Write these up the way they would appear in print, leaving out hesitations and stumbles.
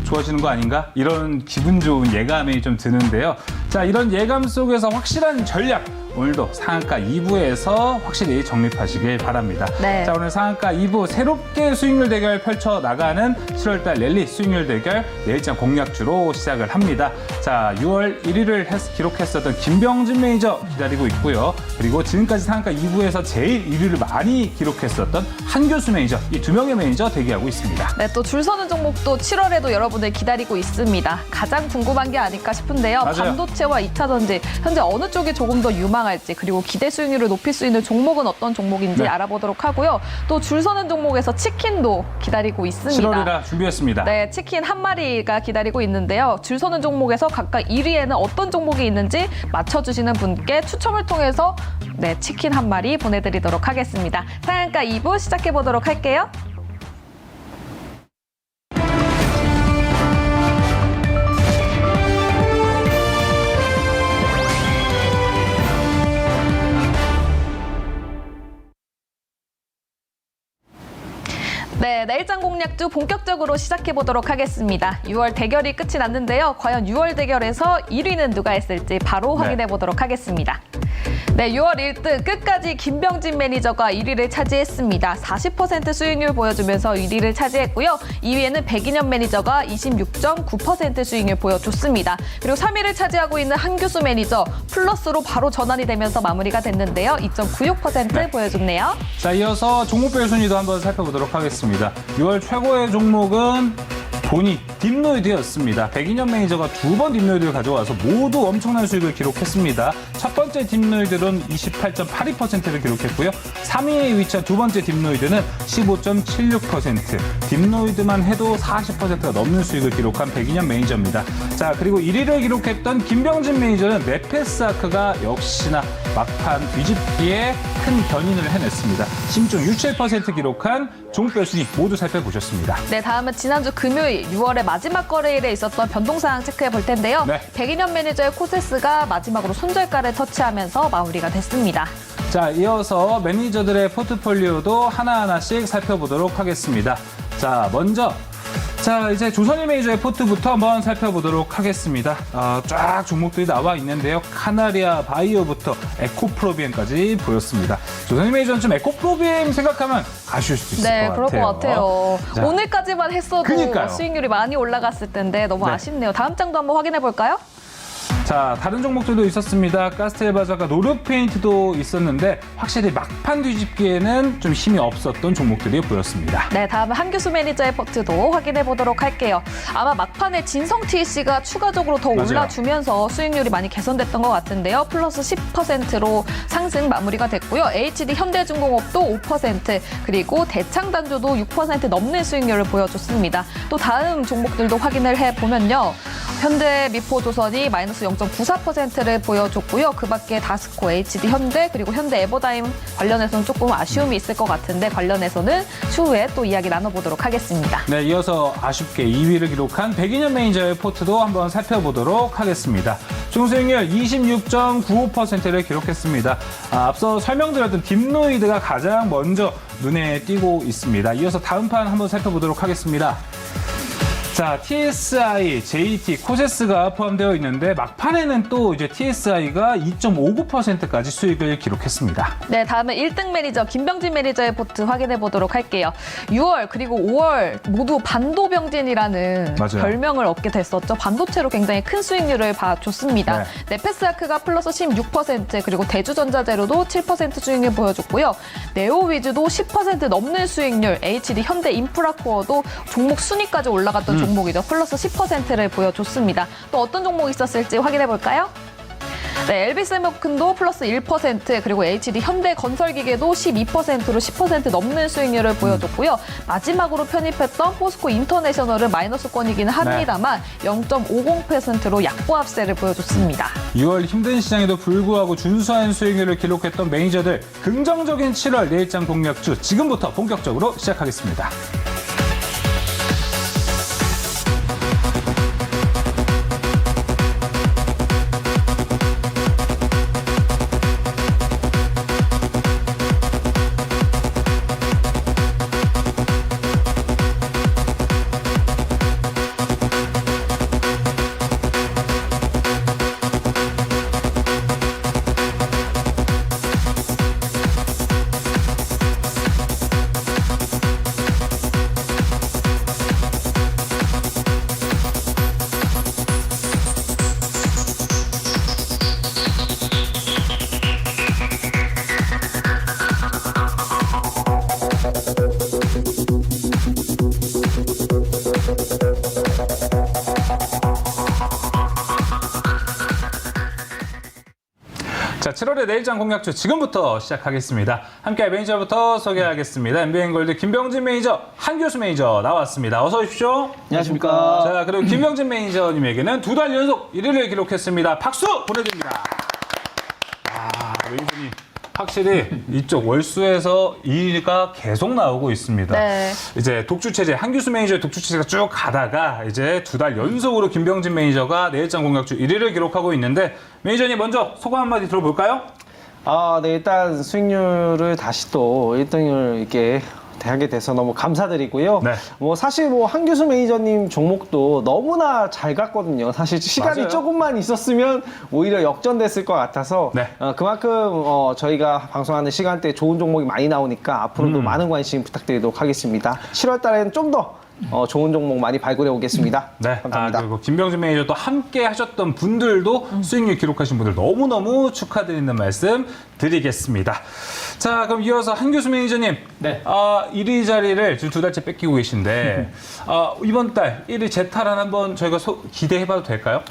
좋아지는 거 아닌가? 이런 기분 좋은 예감이 좀 드는데요. 자, 이런 예감 속에서 확실한 전략, 오늘도 상한가 2부에서 확실히 정립하시길 바랍니다. 네. 자, 오늘 상한가 2부 새롭게 수익률 대결 펼쳐나가는 7월달 랠리 수익률 대결 내일장 공략주로 시작을 합니다. 자, 6월 1위를 기록했었던 김병진 매니저 기다리고 있고요. 그리고 지금까지 상한가 2부에서 제일 1위를 많이 기록했었던 한교수 매니저, 이 두 명의 매니저 대기하고 있습니다. 네, 또 줄 서는 종목도 7월에도 여러분들 기다리고 있습니다. 가장 궁금한 게 아닐까 싶은데요. 맞아요. 반도체와 2차 전지, 현재 어느 쪽이 조금 더 유망할지, 그리고 기대 수익률을 높일 수 있는 종목은 어떤 종목인지 네. 알아보도록 하고요. 또 줄 서는 종목에서 치킨도 기다리고 있습니다. 7월이라 준비했습니다. 네, 치킨 한 마리가 기다리고 있는데요. 줄 서는 종목에서 각각 1위에는 어떤 종목이 있는지 맞춰주시는 분께 추첨을 통해서 네, 치킨 한 마리 보내드리도록 하겠습니다. 상한가 2부 시작해보도록 할게요. 네, 내일장 공략주 본격적으로 시작해보도록 하겠습니다. 6월 대결이 끝이 났는데요. 과연 6월 대결에서 1위는 누가 했을지 바로 확인해보도록 하겠습니다. 네, 6월 1등 끝까지 김병진 매니저가 1위를 차지했습니다. 40% 수익률 보여주면서 1위를 차지했고요. 2위에는 백인현 매니저가 26.9% 수익률 보여줬습니다. 그리고 3위를 차지하고 있는 한교수 매니저 플러스로 바로 전환이 되면서 마무리가 됐는데요. 2.96% 네. 보여줬네요. 자, 이어서 종목별 순위도 한번 살펴보도록 하겠습니다. 6월 최고의 종목은 본이 딥노이드였습니다. 백인현 매니저가 두 번 딥노이드를 가져와서 모두 엄청난 수익을 기록했습니다. 첫 번째 딥노이드는 28.82%를 기록했고요. 3위에 위치한 두 번째 딥노이드는 15.76%. 딥노이드만 해도 40%가 넘는 수익을 기록한 백인현 매니저입니다. 자, 그리고 1위를 기록했던 김병진 매니저는 메페스아크가 역시나 막판 뒤집기에 큰 견인을 해냈습니다. 16.67% 기록한 종목별 순위 모두 살펴보셨습니다. 네, 다음은 지난주 금요일 6월의 마지막 거래일에 있었던 변동사항 체크해 볼 텐데요. 네. 백인현 매니저의 코세스가 마지막으로 손절가를 터치하면서 마무리가 됐습니다. 자, 이어서 매니저들의 포트폴리오도 하나하나씩 살펴보도록 하겠습니다. 자, 먼저 이제 조선일 매니저의 포트부터 한번 살펴보도록 하겠습니다. 쫙 종목들이 나와 있는데요. 카나리아 바이오부터 에코프로비엠까지 보였습니다. 조선일 매니저는 좀 에코프로비엠 생각하면 아쉬울 수도 있을 네, 것 그럴 같아요. 것 같아요. 자, 오늘까지만 했어도 그러니까요. 수익률이 많이 올라갔을 텐데 너무 네. 아쉽네요. 다음 장도 한번 확인해 볼까요? 자, 다른 종목들도 있었습니다. 가스텔바자가 노르페인트도 있었는데 확실히 막판 뒤집기에는 좀 힘이 없었던 종목들이 보였습니다. 네, 다음은 한교수 매니저의 포트도 확인해 보도록 할게요. 아마 막판에 진성 TC가 추가적으로 더 맞아요. 올라주면서 수익률이 많이 개선됐던 것 같은데요. 플러스 10%로 상승 마무리가 됐고요. HD 현대중공업도 5%, 그리고 대창단조도 6% 넘는 수익률을 보여줬습니다. 또 다음 종목들도 확인을 해보면요. 현대미포조선이 마이너스 0.94%를 보여줬고요. 그 밖에 다스코, HD 현대, 그리고 현대 에버다임 관련해서는 조금 아쉬움이 있을 것 같은데 관련해서는 추후에 또 이야기 나눠보도록 하겠습니다. 네, 이어서 아쉽게 2위를 기록한 백인현 매니저의 포트도 한번 살펴보도록 하겠습니다. 총수익률 26.95%를 기록했습니다. 앞서 설명드렸던 딥노이드가 가장 먼저 눈에 띄고 있습니다. 이어서 다음 판 한번 살펴보도록 하겠습니다. 자, TSI, JT, 코세스가 포함되어 있는데 막판에는 또 이제 TSI가 2.59%까지 수익을 기록했습니다. 네, 다음은 1등 매니저 김병진 매니저의 포트 확인해 보도록 할게요. 6월 그리고 5월 모두 반도병진이라는 맞아요. 별명을 얻게 됐었죠. 반도체로 굉장히 큰 수익률을 봐줬습니다. 네. 네페스아크가 플러스 16%, 그리고 대주전자재료도 7% 수익률 보여줬고요. 네오위즈도 10% 넘는 수익률, HD 현대인프라코어도 종목 순위까지 올라갔던 종목이죠. 플러스 10%를 보여줬습니다. 또 어떤 종목이 있었을지 확인해 볼까요? 네, LB세미콘도 플러스 1%, 그리고 HD 현대건설기계도 12%로 10% 넘는 수익률을 보여줬고요. 마지막으로 편입했던 포스코 인터내셔널은 마이너스권이기는 합니다만 0.50%로 약보합세를 보여줬습니다. 6월 힘든 시장에도 불구하고 준수한 수익률을 기록했던 매니저들, 긍정적인 7월 내일장 공략주 지금부터 본격적으로 시작하겠습니다. 7월의 내일장 공략주 지금부터 시작하겠습니다. 함께 매니저부터 소개하겠습니다. MBN골드 김병진 매니저, 한교수 매니저 나왔습니다. 어서 오십시오. 안녕하십니까. 자, 그리고 김병진 매니저님에게는 2달 연속 1위를 기록했습니다. 박수 보내드립니다. 매니저님. 확실히 이쪽 월수에서 2위가 계속 나오고 있습니다. 네. 이제 독주체제, 한규수 매니저의 독주체제가 쭉 가다가 이제 2달 연속으로 김병진 매니저가 내일장 공략주 1위를 기록하고 있는데 매니저님 먼저 소감 한마디 들어볼까요? 네, 일단 수익률을 다시 또 1등을 이렇게 하게 돼서 너무 감사드리고요. 네. 사실 한교수 매니저님 종목도 너무나 잘 갔거든요. 사실 시간이 맞아요. 조금만 있었으면 오히려 역전됐을 것 같아서 네. 그만큼 저희가 방송하는 시간대에 좋은 종목이 많이 나오니까 앞으로도 많은 관심 부탁드리도록 하겠습니다. 7월 달에는 좀 더 좋은 종목 많이 발굴해 오겠습니다. 네. 감사합니다. 그리고 김병진 매니저도 함께 하셨던 분들도 수익률 기록하신 분들 너무너무 축하드리는 말씀 드리겠습니다. 자, 그럼 이어서 한교수 매니저님. 네. 1위 자리를 지금 2달째 뺏기고 계신데, 이번 달 1위 재탈환 한번 저희가 기대해봐도 될까요?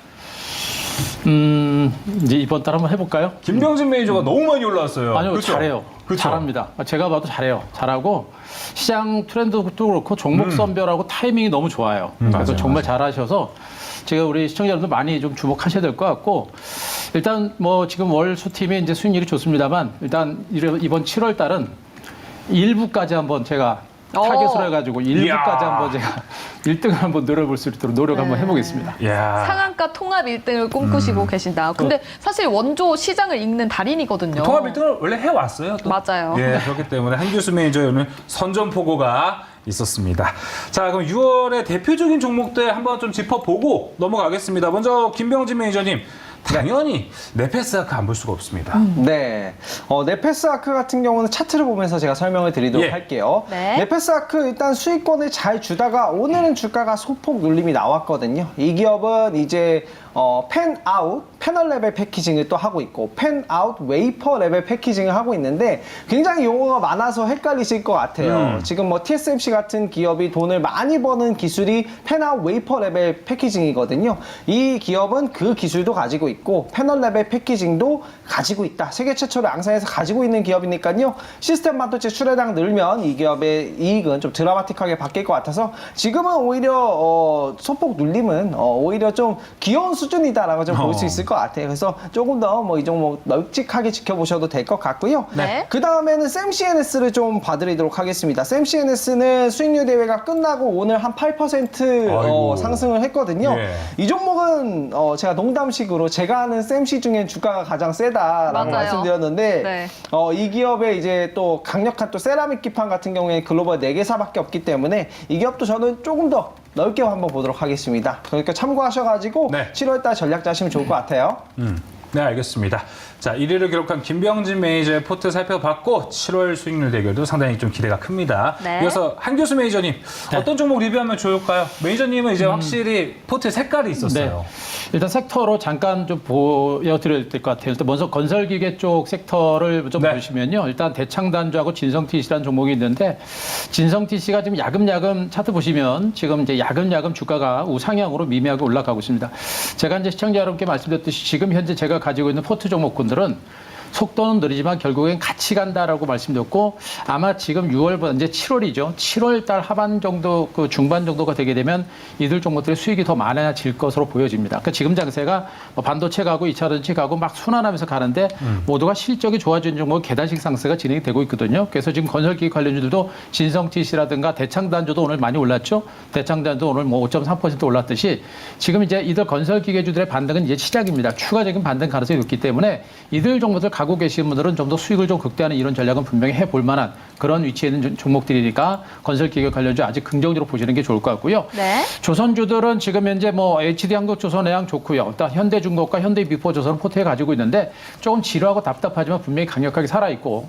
이제 이번 달 한번 해볼까요? 김병진 매니저가 너무 많이 올라왔어요. 아니요, 그렇죠? 잘해요. 그렇죠? 잘합니다. 제가 봐도 잘해요. 잘하고 시장 트렌드도 그렇고 종목 선별하고 타이밍이 너무 좋아요. 그래서 맞아요, 정말 잘하셔서 제가 우리 시청자분들 많이 좀 주목하셔야 될 것 같고 일단 지금 월수 팀이 이제 수익률이 좋습니다만 일단 이번 7월 달은 1부까지 한번 제가 타겟으로 해가지고 1부까지 이야. 한번 제가 1등을 한번 노려볼 수 있도록 노력 한번 해보겠습니다. 이야. 상한가 통합 1등을 꿈꾸시고 계신다. 근데 사실 원조 시장을 읽는 달인이거든요. 통합 1등을 원래 해왔어요. 또. 맞아요. 예, 그렇기 때문에 한규수 매니저의 오늘 선전포고가 있었습니다. 자, 그럼 6월의 대표적인 종목들 한번 좀 짚어보고 넘어가겠습니다. 먼저 김병진 매니저님. 당연히 네페스아크 안 볼 수가 없습니다. 네. 네페스아크 같은 경우는 차트를 보면서 제가 설명을 드리도록 예. 할게요. 네. 네페스아크 일단 수익권을 잘 주다가 오늘은 주가가 소폭 눌림이 나왔거든요. 이 기업은 이제 펜아웃, 패널 레벨 패키징을 또 하고 있고 펜아웃 웨이퍼 레벨 패키징을 하고 있는데 굉장히 용어가 많아서 헷갈리실 것 같아요. 지금 TSMC 같은 기업이 돈을 많이 버는 기술이 펜아웃 웨이퍼 레벨 패키징이거든요. 이 기업은 그 기술도 가지고 있고 패널 레벨 패키징도 가지고 있다. 세계 최초로 앙상에서 가지고 있는 기업이니까요. 시스템 반도체 출하량 늘면 이 기업의 이익은 좀 드라마틱하게 바뀔 것 같아서 지금은 오히려 소폭 눌림은 오히려 좀 귀여운 수준이다라고 좀 볼 수 있을 것 같아요. 그래서 조금 더 이 종목 널찍하게 지켜보셔도 될 것 같고요. 네. 그 다음에는 샘CNS를 좀 봐드리도록 하겠습니다. 샘CNS는 수익률 대회가 끝나고 오늘 한 8% 아이고. 상승을 했거든요. 예. 이 종목은 제가 농담식으로 제가 아는 샘C 중엔 주가가 가장 세다라고 맞아요. 말씀드렸는데 네. 이 기업의 이제 또 강력한 또 세라믹 기판 같은 경우에 글로벌 4개사밖에 없기 때문에 이 기업도 저는 조금 더 넓게 한번 보도록 하겠습니다. 그러니까 참고하셔가지고 네. 7월달 전략 짜시면 좋을 것 같아요. 네, 알겠습니다. 자, 1위를 기록한 김병진 매니저의 포트 살펴봤고 7월 수익률 대결도 상당히 좀 기대가 큽니다. 네. 이어서 한교수 매니저님, 어떤 종목 리뷰하면 좋을까요? 매니저님은 이제 확실히 포트 색깔이 있었어요. 네. 일단 섹터로 잠깐 좀 보여드려야 될 것 같아요. 일단 먼저 건설기계 쪽 섹터를 좀 네. 보시면요. 일단 대창단주하고 진성TC라는 종목이 있는데 진성TC가 지금 야금야금 차트 보시면 지금 이제 야금야금 주가가 우상향으로 미미하게 올라가고 있습니다. 제가 이제 시청자 여러분께 말씀드렸듯이 지금 현재 제가 가지고 있는 포트 종목군들은 속도는 느리지만 결국엔 같이 간다라고 말씀드렸고 아마 지금 6월보다 이제 7월이죠. 7월 달 하반 정도 그 중반 정도가 되게 되면 이들 종목들의 수익이 더 많아질 것으로 보여집니다. 그러니까 지금 장세가 반도체 가고 2차 전지 가고 막 순환하면서 가는데 모두가 실적이 좋아지는 종목 계단식 상승가 진행이 되고 있거든요. 그래서 지금 건설기기 관련주들도 진성TC라든가 대창단주도 오늘 많이 올랐죠. 대창단도 오늘 5.3% 올랐듯이 지금 이제 이들 건설기계주들의 반등은 이제 시작입니다. 추가적인 반등 가능성이 높기 때문에 이들 종목들 가고 계시는 분들은 좀 더 수익을 좀 극대화하는 이런 전략은 분명히 해볼 만한 그런 위치에 있는 종목들이니까 건설기계 관련주 아직 긍정적으로 보시는 게 좋을 것 같고요. 네. 조선주들은 지금 현재 HD 한국조선해양 좋고요. 일단 현대중공업과 현대미포조선은 포트에 가지고 있는데 조금 지루하고 답답하지만 분명히 강력하게 살아있고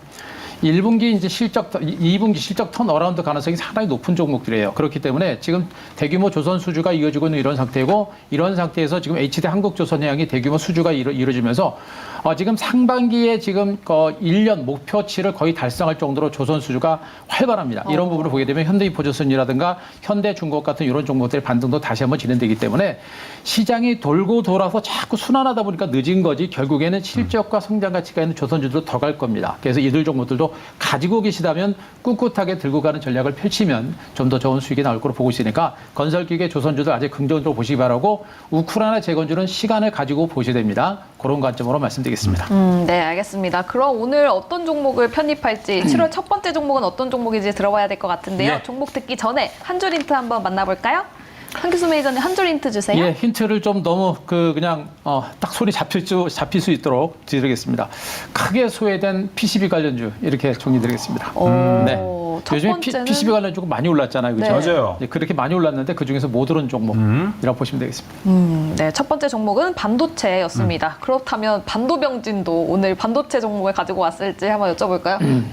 1분기 이제 2분기 실적 턴어라운드 가능성이 상당히 높은 종목들이에요. 그렇기 때문에 지금 대규모 조선 수주가 이어지고 있는 이런 상태고, 이런 상태에서 지금 HD 한국조선해양이 대규모 수주가 이루어지면서 지금 상반기에 지금 1년 목표치를 거의 달성할 정도로 조선 수주가 활발합니다. 이런 부분을 보게 되면 현대인포조선이라든가 현대중공업 같은 이런 종목들의 반등도 다시 한번 진행되기 때문에 시장이 돌고 돌아서 자꾸 순환하다 보니까 늦은 거지, 결국에는 실적과 성장 가치가 있는 조선주도 더 갈 겁니다. 그래서 이들 종목들도 가지고 계시다면 꿋꿋하게 들고 가는 전략을 펼치면 좀 더 좋은 수익이 나올 거로 보고 있으니까 건설기계 조선주도 아직 긍정적으로 보시기 바라고, 우크라이나 재건주는 시간을 가지고 보셔야 됩니다. 그런 관점으로 말씀드리겠습니다. 네, 알겠습니다. 그럼 오늘 어떤 종목을 편입할지, 7월 첫 번째 종목은 어떤 종목인지 들어봐야 될 것 같은데요. 네. 종목 듣기 전에 한 줄 힌트 한번 만나볼까요? 한규수 매니저님 한 줄 힌트 주세요. 예, 힌트를 좀 너무 그냥 딱 손이 잡힐 수 있도록 드리겠습니다. 크게 소외된 PCB 관련주 이렇게 정리드리겠습니다. 네. 첫 요즘에 번째는 PCB 관련주가 많이 올랐잖아요, 그죠? 네. 맞아요. 예, 그렇게 많이 올랐는데 그 중에서 못 오른 종목이라고 보시면 되겠습니다. 네, 첫 번째 종목은 반도체였습니다. 그렇다면 반도병진도 오늘 반도체 종목을 가지고 왔을지 한번 여쭤볼까요?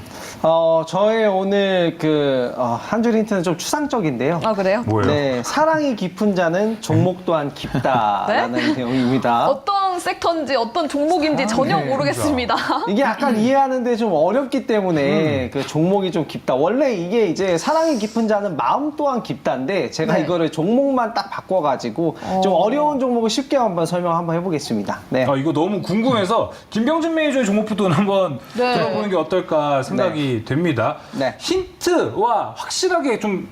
저의 오늘 한 줄 힌트는 좀 추상적인데요. 아, 그래요? 뭐예요? 네, 사랑이 깊은 자는 종목 또한 깊다라는 내용입니다. 어떤 섹터인지 어떤 종목인지 전혀 네, 모르겠습니다. 이게 약간 이해하는데 좀 어렵기 때문에 그 종목이 좀 깊다. 원래 이게 이제 사랑이 깊은 자는 마음 또한 깊다인데 제가 네. 이거를 종목만 딱 바꿔가지고 좀 어려운 종목을 쉽게 한번 설명 한번 해보겠습니다. 네. 이거 너무 궁금해서 김병준 매니저의 종목부터 한번 네. 들어보는 게 어떨까 생각이 됩니다. 네. 힌트와 확실하게 좀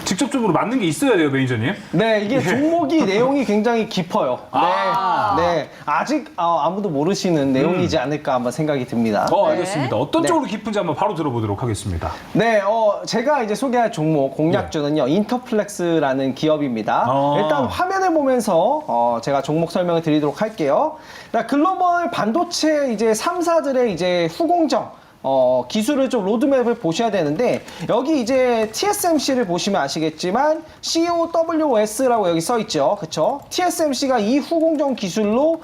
직접적으로 맞는 게 있어야 돼요, 매니저님. 네, 이게 종목이 내용이 굉장히 깊어요. 아. 네, 아직 아무도 모르시는 내용이지 않을까 한번 생각이 듭니다. 알겠습니다. 어떤 네. 쪽으로 깊은지 한번 바로 들어보도록 하겠습니다. 네, 제가 이제 소개할 종목 공략주는요, 인터플렉스라는 기업입니다. 일단 화면을 보면서 제가 종목 설명을 드리도록 할게요. 글로벌 반도체 이제 3사들의 이제 후공정 기술을 좀 로드맵을 보셔야 되는데, 여기 이제 TSMC를 보시면 아시겠지만 COWS라고 여기 써 있죠. 그쵸? TSMC가 이 후공정 기술로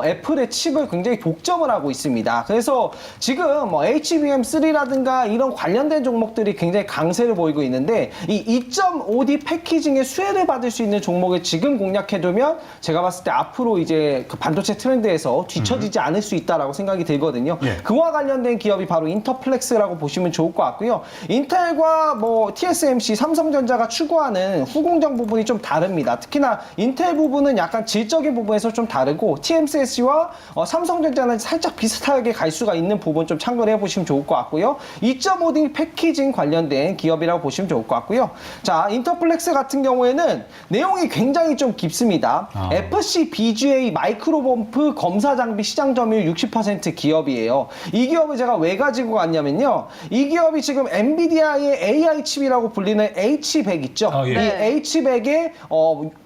애플의 칩을 굉장히 독점을 하고 있습니다. 그래서 지금 HBM3라든가 이런 관련된 종목들이 굉장히 강세를 보이고 있는데, 이 2.5D 패키징의 수혜를 받을 수 있는 종목을 지금 공략해두면 제가 봤을 때 앞으로 이제 그 반도체 트렌드에서 뒤처지지 않을 수 있다라고 생각이 들거든요. 예. 그와 관련된 기업이 바로 인터플렉스라고 보시면 좋을 것 같고요. 인텔과 TSMC, 삼성전자가 추구하는 후공정 부분이 좀 다릅니다. 특히나 인텔 부분은 약간 질적인 부분에서 좀 다르고, TSMC와 삼성전자는 살짝 비슷하게 갈 수가 있는 부분 좀 참고를 해보시면 좋을 것 같고요. 2.5D 패키징 관련된 기업이라고 보시면 좋을 것 같고요. 자, 인터플렉스 같은 경우에는 내용이 굉장히 좀 깊습니다. FC BGA 마이크로범프 검사 장비 시장 점유율 60% 기업이에요. 이 기업을 제가 왜 가지고 왔냐면요, 이 기업이 지금 엔비디아의 AI 칩이라고 불리는 H100 있죠. 예. 이 네. H100의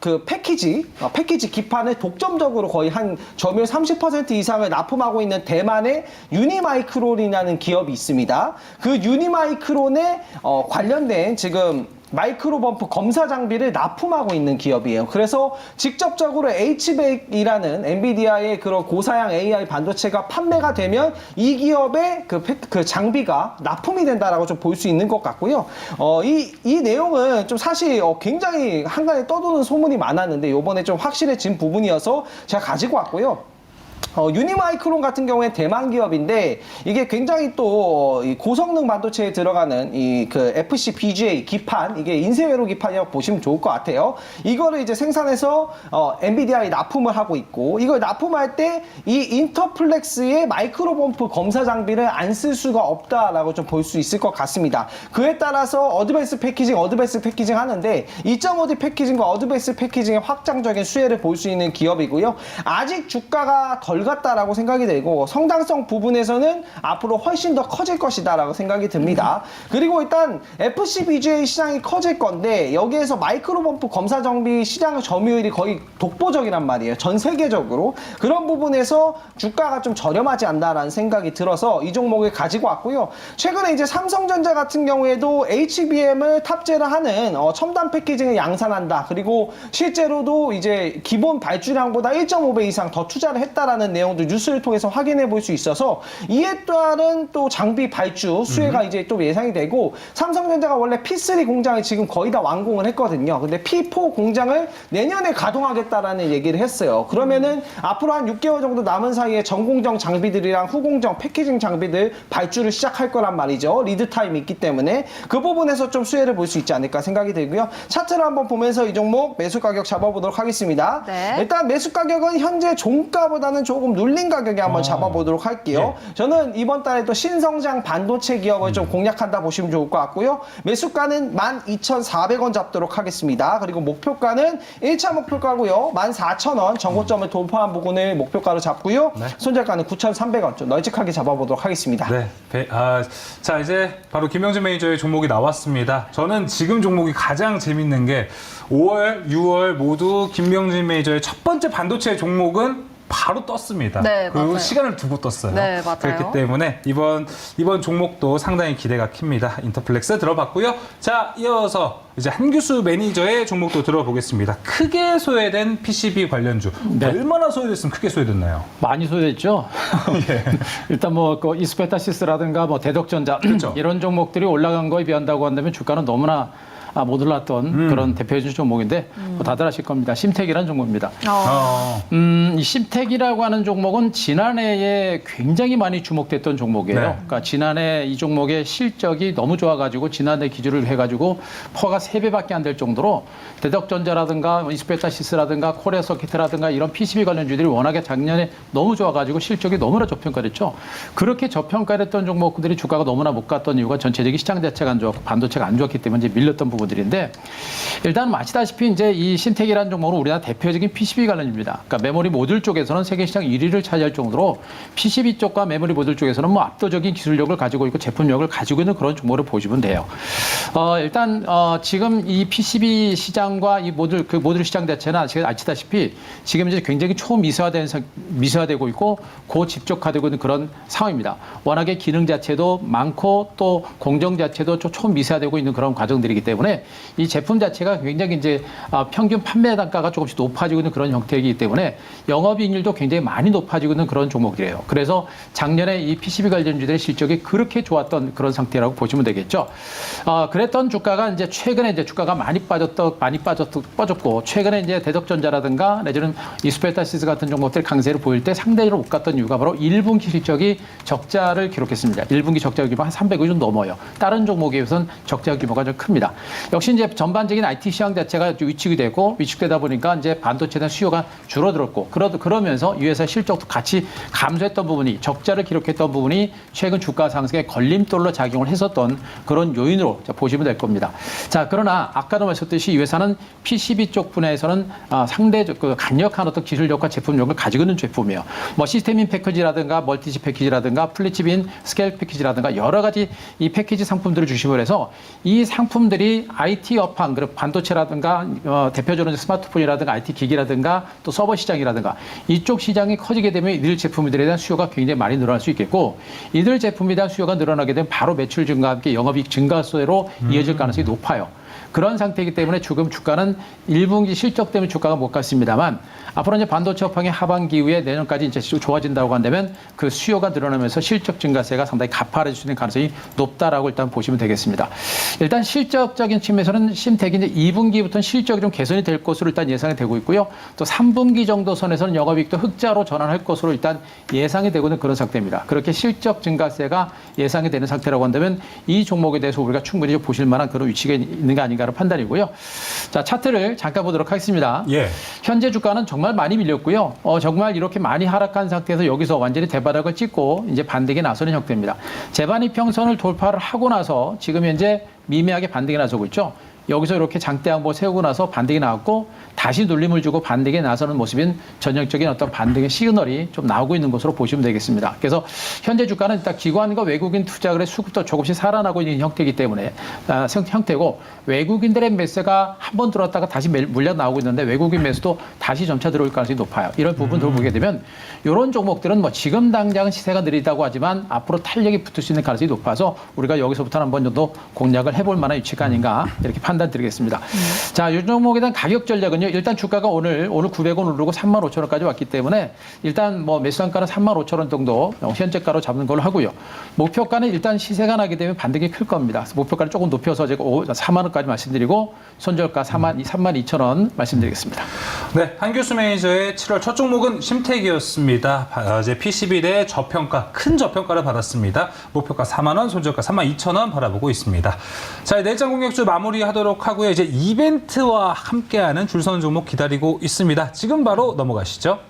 그 패키지 기판을 독점적으로 거의 한 점유율 30% 이상을 납품하고 있는 대만의 유니마이크론이라는 기업이 있습니다. 그 유니마이크론에 관련된 지금 마이크로범프 검사 장비를 납품하고 있는 기업이에요. 그래서 직접적으로 H100이라는 엔비디아의 그런 고사양 AI 반도체가 판매가 되면 이 기업의 그 장비가 납품이 된다라고 좀 볼 수 있는 것 같고요. 이 내용은 좀 사실 굉장히 한간에 떠도는 소문이 많았는데 요번에 좀 확실해진 부분이어서 제가 가지고 왔고요. 유니마이크론 같은 경우에 대만 기업인데, 이게 굉장히 또 고성능 반도체에 들어가는 그 FC BGA 기판, 이게 인쇄회로 기판이라고 보시면 좋을 것 같아요. 이거를 이제 생산해서 엔비디아에 납품을 하고 있고, 이걸 납품할 때 이 인터플렉스의 마이크로범프 검사 장비를 안 쓸 수가 없다라고 좀 볼 수 있을 것 같습니다. 그에 따라서 어드밴스 패키징 하는데 2.5D 패키징과 어드밴스 패키징의 확장적인 수혜를 볼 수 있는 기업이고요. 아직 주가가 덜 갔다라고 생각이 되고, 성장성 부분에서는 앞으로 훨씬 더 커질 것이다라고 생각이 듭니다. 그리고 일단 FCBGA 시장이 커질 건데, 여기에서 마이크로범프 검사 장비 시장 점유율이 거의 독보적이란 말이에요. 전 세계적으로. 그런 부분에서 주가가 좀 저렴하지 않나라는 생각이 들어서 이 종목을 가지고 왔고요. 최근에 이제 삼성전자 같은 경우에도 HBM을 탑재를 하는 첨단 패키징을 양산한다. 그리고 실제로도 이제 기본 발주량보다 1.5배 이상 더 투자를 했다라는 있다라는 내용도 뉴스를 통해서 확인해 볼 수 있어서 이에 따른 또 장비 발주 수혜가 이제 또 예상이 되고 삼성전자가 원래 P3 공장을 지금 거의 다 완공을 했거든요. 근데 P4 공장을 내년에 가동하겠다라는 얘기를 했어요. 그러면은 앞으로 한 6개월 정도 남은 사이에 전공정 장비들이랑 후공정 패키징 장비들 발주를 시작할 거란 말이죠. 리드 타임이 있기 때문에 그 부분에서 좀 수혜를 볼 수 있지 않을까 생각이 들고요. 차트를 한번 보면서 이 종목 매수 가격 잡아보도록 하겠습니다. 네. 일단 매수 가격은 현재 종가보다는 조금 눌린 가격에 한번 잡아보도록 할게요. 저는 이번 달에 또 신성장 반도체 기업을 좀 공략한다 보시면 좋을 것 같고요. 매수가는 12,400원 잡도록 하겠습니다. 그리고 목표가는 1차 목표가고요. 14,000원 정고점을 돌파한 부분을 목표가로 잡고요. 손절가는 9,300원 좀 널찍하게 잡아보도록 하겠습니다. 네. 자, 이제 바로 김영진 매니저의 종목이 나왔습니다. 저는 지금 종목이 가장 재밌는 게 5월, 6월 모두 김명진 매니저의 첫 번째 반도체 종목은 바로 떴습니다. 네, 그리고 맞아요. 시간을 두고 떴어요. 네, 맞아요. 그렇기 때문에 이번 종목도 상당히 기대가 큽니다. 인터플렉스 들어봤고요. 자, 이어서 이제 한규수 매니저의 종목도 들어보겠습니다. 크게 소외된 PCB 관련주. 네. 얼마나 소외됐으면 크게 소외됐나요? 많이 소외됐죠. 일단 뭐 그 이스페타시스라든가 뭐 대덕전자 그렇죠. 이런 종목들이 올라간 거에 비한다고 한다면 주가는 너무나 못 올랐던 그런 대표적인 종목인데 뭐 다들 아실 겁니다. 심택이라는 종목입니다. 이 심택이라고 하는 종목은 지난해에 굉장히 많이 주목됐던 종목이에요. 네. 그러니까 지난해 이 종목의 실적이 너무 좋아가지고 지난해 기준을 해가지고 퍼가 3배밖에 안 될 정도로 대덕전자라든가 이스페타시스라든가 코리아서킷이라든가 이런 PCB 관련주들이 워낙에 작년에 너무 좋아가지고 실적이 너무나 저평가됐죠. 그렇게 저평가됐던 종목들이 주가가 너무나 못 갔던 이유가 전체적인 시장 자체가 안 좋았고 반도체가 안 좋았기 때문에 이제 밀렸던 부분들인데 일단 아시다시피 이제 이 신택이라는 종목은 우리나라 대표적인 PCB 관련입니다. 그러니까 메모리 모듈 쪽에서는 세계 시장 1위를 차지할 정도로 PCB 쪽과 메모리 모듈 쪽에서는 뭐 압도적인 기술력을 가지고 있고 제품력을 가지고 있는 그런 종목을 보시면 돼요. 일단 지금 이 PCB 시장과 이 모듈 시장 자체는 아시다시피 지금 이제 굉장히 미세화되고 있고 고집적화되고 있는 그런 상황입니다. 워낙에 기능 자체도 많고 또 공정 자체도 초미세화되고 있는 그런 과정들이기 때문에 이 제품 자체가 굉장히 이제 평균 판매 단가가 조금씩 높아지고 있는 그런 형태이기 때문에 영업이익률도 굉장히 많이 높아지고 있는 그런 종목이에요. 그래서 작년에 이 PCB 관련주들의 실적이 그렇게 좋았던 그런 상태라고 보시면 되겠죠. 그랬던 주가가 이제 최근에 이제 주가가 많이 빠졌고 최근에 이제 대덕전자라든가 내지는 이스페타시스 같은 종목들 강세를 보일 때 상대적으로 못 갔던 이유가 바로 1분기 실적이 적자를 기록했습니다. 1분기 적자 규모가 한 300억 좀 넘어요. 다른 종목에 비해서는 적자 규모가 좀 큽니다. 역시 이제 전반적인 IT 시장 자체가 위축되다 보니까 이제 반도체에 대한 수요가 줄어들었고 그러면서 이 회사 실적도 같이 감소했던 부분이 적자를 기록했던 부분이 최근 주가 상승에 걸림돌로 작용을 했었던 그런 요인으로 보시면 될 겁니다. 자, 그러나 아까도 말씀드렸듯이 이 회사는 PCB 쪽 분야에서는 상대적 강력한 어떤 기술력과 제품력을 가지고 있는 제품이에요. 뭐 시스템인 패키지라든가 멀티지 패키지라든가 플리칩인 스케일 패키지라든가 여러 가지 이 패키지 상품들을 중심으로 해서 이 상품들이 IT 업황, 그리고 반도체라든가 대표적으로 스마트폰이라든가 IT 기기라든가 또 서버 시장이라든가 이쪽 시장이 커지게 되면 이들 제품들에 대한 수요가 굉장히 많이 늘어날 수 있겠고 이들 제품에 대한 수요가 늘어나게 되면 바로 매출 증가와 함께 영업이익 증가세로 이어질 가능성이 높아요. 그런 상태이기 때문에 지금 주가는 1분기 실적 때문에 주가가 못 갔습니다만 앞으로 이제 반도체 업황의 하반기 이후에 내년까지 이제 좋아진다고 한다면 그 수요가 늘어나면서 실적 증가세가 상당히 가파라질 수 있는 가능성이 높다라고 일단 보시면 되겠습니다. 일단 실적적인 측면에서는 심택이 이제 2분기부터는 실적이 좀 개선이 될 것으로 일단 예상이 되고 있고요. 또 3분기 정도 선에서는 영업이익도 흑자로 전환할 것으로 일단 예상이 되고 있는 그런 상태입니다. 그렇게 실적 증가세가 예상이 되는 상태라고 한다면 이 종목에 대해서 우리가 충분히 좀 보실 만한 그런 위치가 있는 게 아닌가라는 판단이고요. 자, 차트를 잠깐 보도록 하겠습니다. 예. 현재 주가는 정말 많이 밀렸고요. 정말 이렇게 많이 하락한 상태에서 여기서 완전히 대바닥을 찍고 이제 반등에 나서는 형태입니다. 재반이평선을 돌파를 하고 나서 지금 현재 미미하게 반등에 나서고 있죠. 여기서 이렇게 장대 한번 세우고 나서 반등이 나왔고 다시 눌림을 주고 반등에 나서는 모습인 전형적인 어떤 반등의 시그널이 좀 나오고 있는 것으로 보시면 되겠습니다. 그래서 현재 주가는 일단 기관과 외국인 투자들의 수급도 조금씩 살아나고 있는 형태이기 때문에 형태고 외국인들의 매수가 한 번 들어왔다가 다시 물량 나오고 있는데 외국인 매수도 다시 점차 들어올 가능성이 높아요. 이런 부분들을 보게 되면 이런 종목들은 뭐 지금 당장은 시세가 느리다고 하지만 앞으로 탄력이 붙을 수 있는 가능성이 높아서 우리가 여기서부터 한번 정도 공략을 해볼 만한 위치가 아닌가 이렇게 판단합니다. 판단 드리겠습니다. 자, 이 종목에 대한 가격 전략은요. 일단 주가가 오늘 900원 오르고 35,000원까지 왔기 때문에 일단 뭐 매수단가는 35,000원 정도 현재가로 잡는 걸로 하고요. 목표가는 일단 시세가 나게 되면 반등이 클 겁니다. 그래서 목표가를 조금 높여서 제가 4만 원까지 말씀드리고 손절가 32,000원 말씀드리겠습니다. 네, 한규수 매니저의 7월 첫 종목은 심택이었습니다. 어제 PCB 저평가, 큰 저평가를 받았습니다. 목표가 4만 원, 손절가 32,000원 바라보고 있습니다. 자, 내일장 공격주 마무리하도록 하고요. 이제 이벤트와 함께하는 줄 서는 종목 기다리고 있습니다. 지금 바로 넘어가시죠.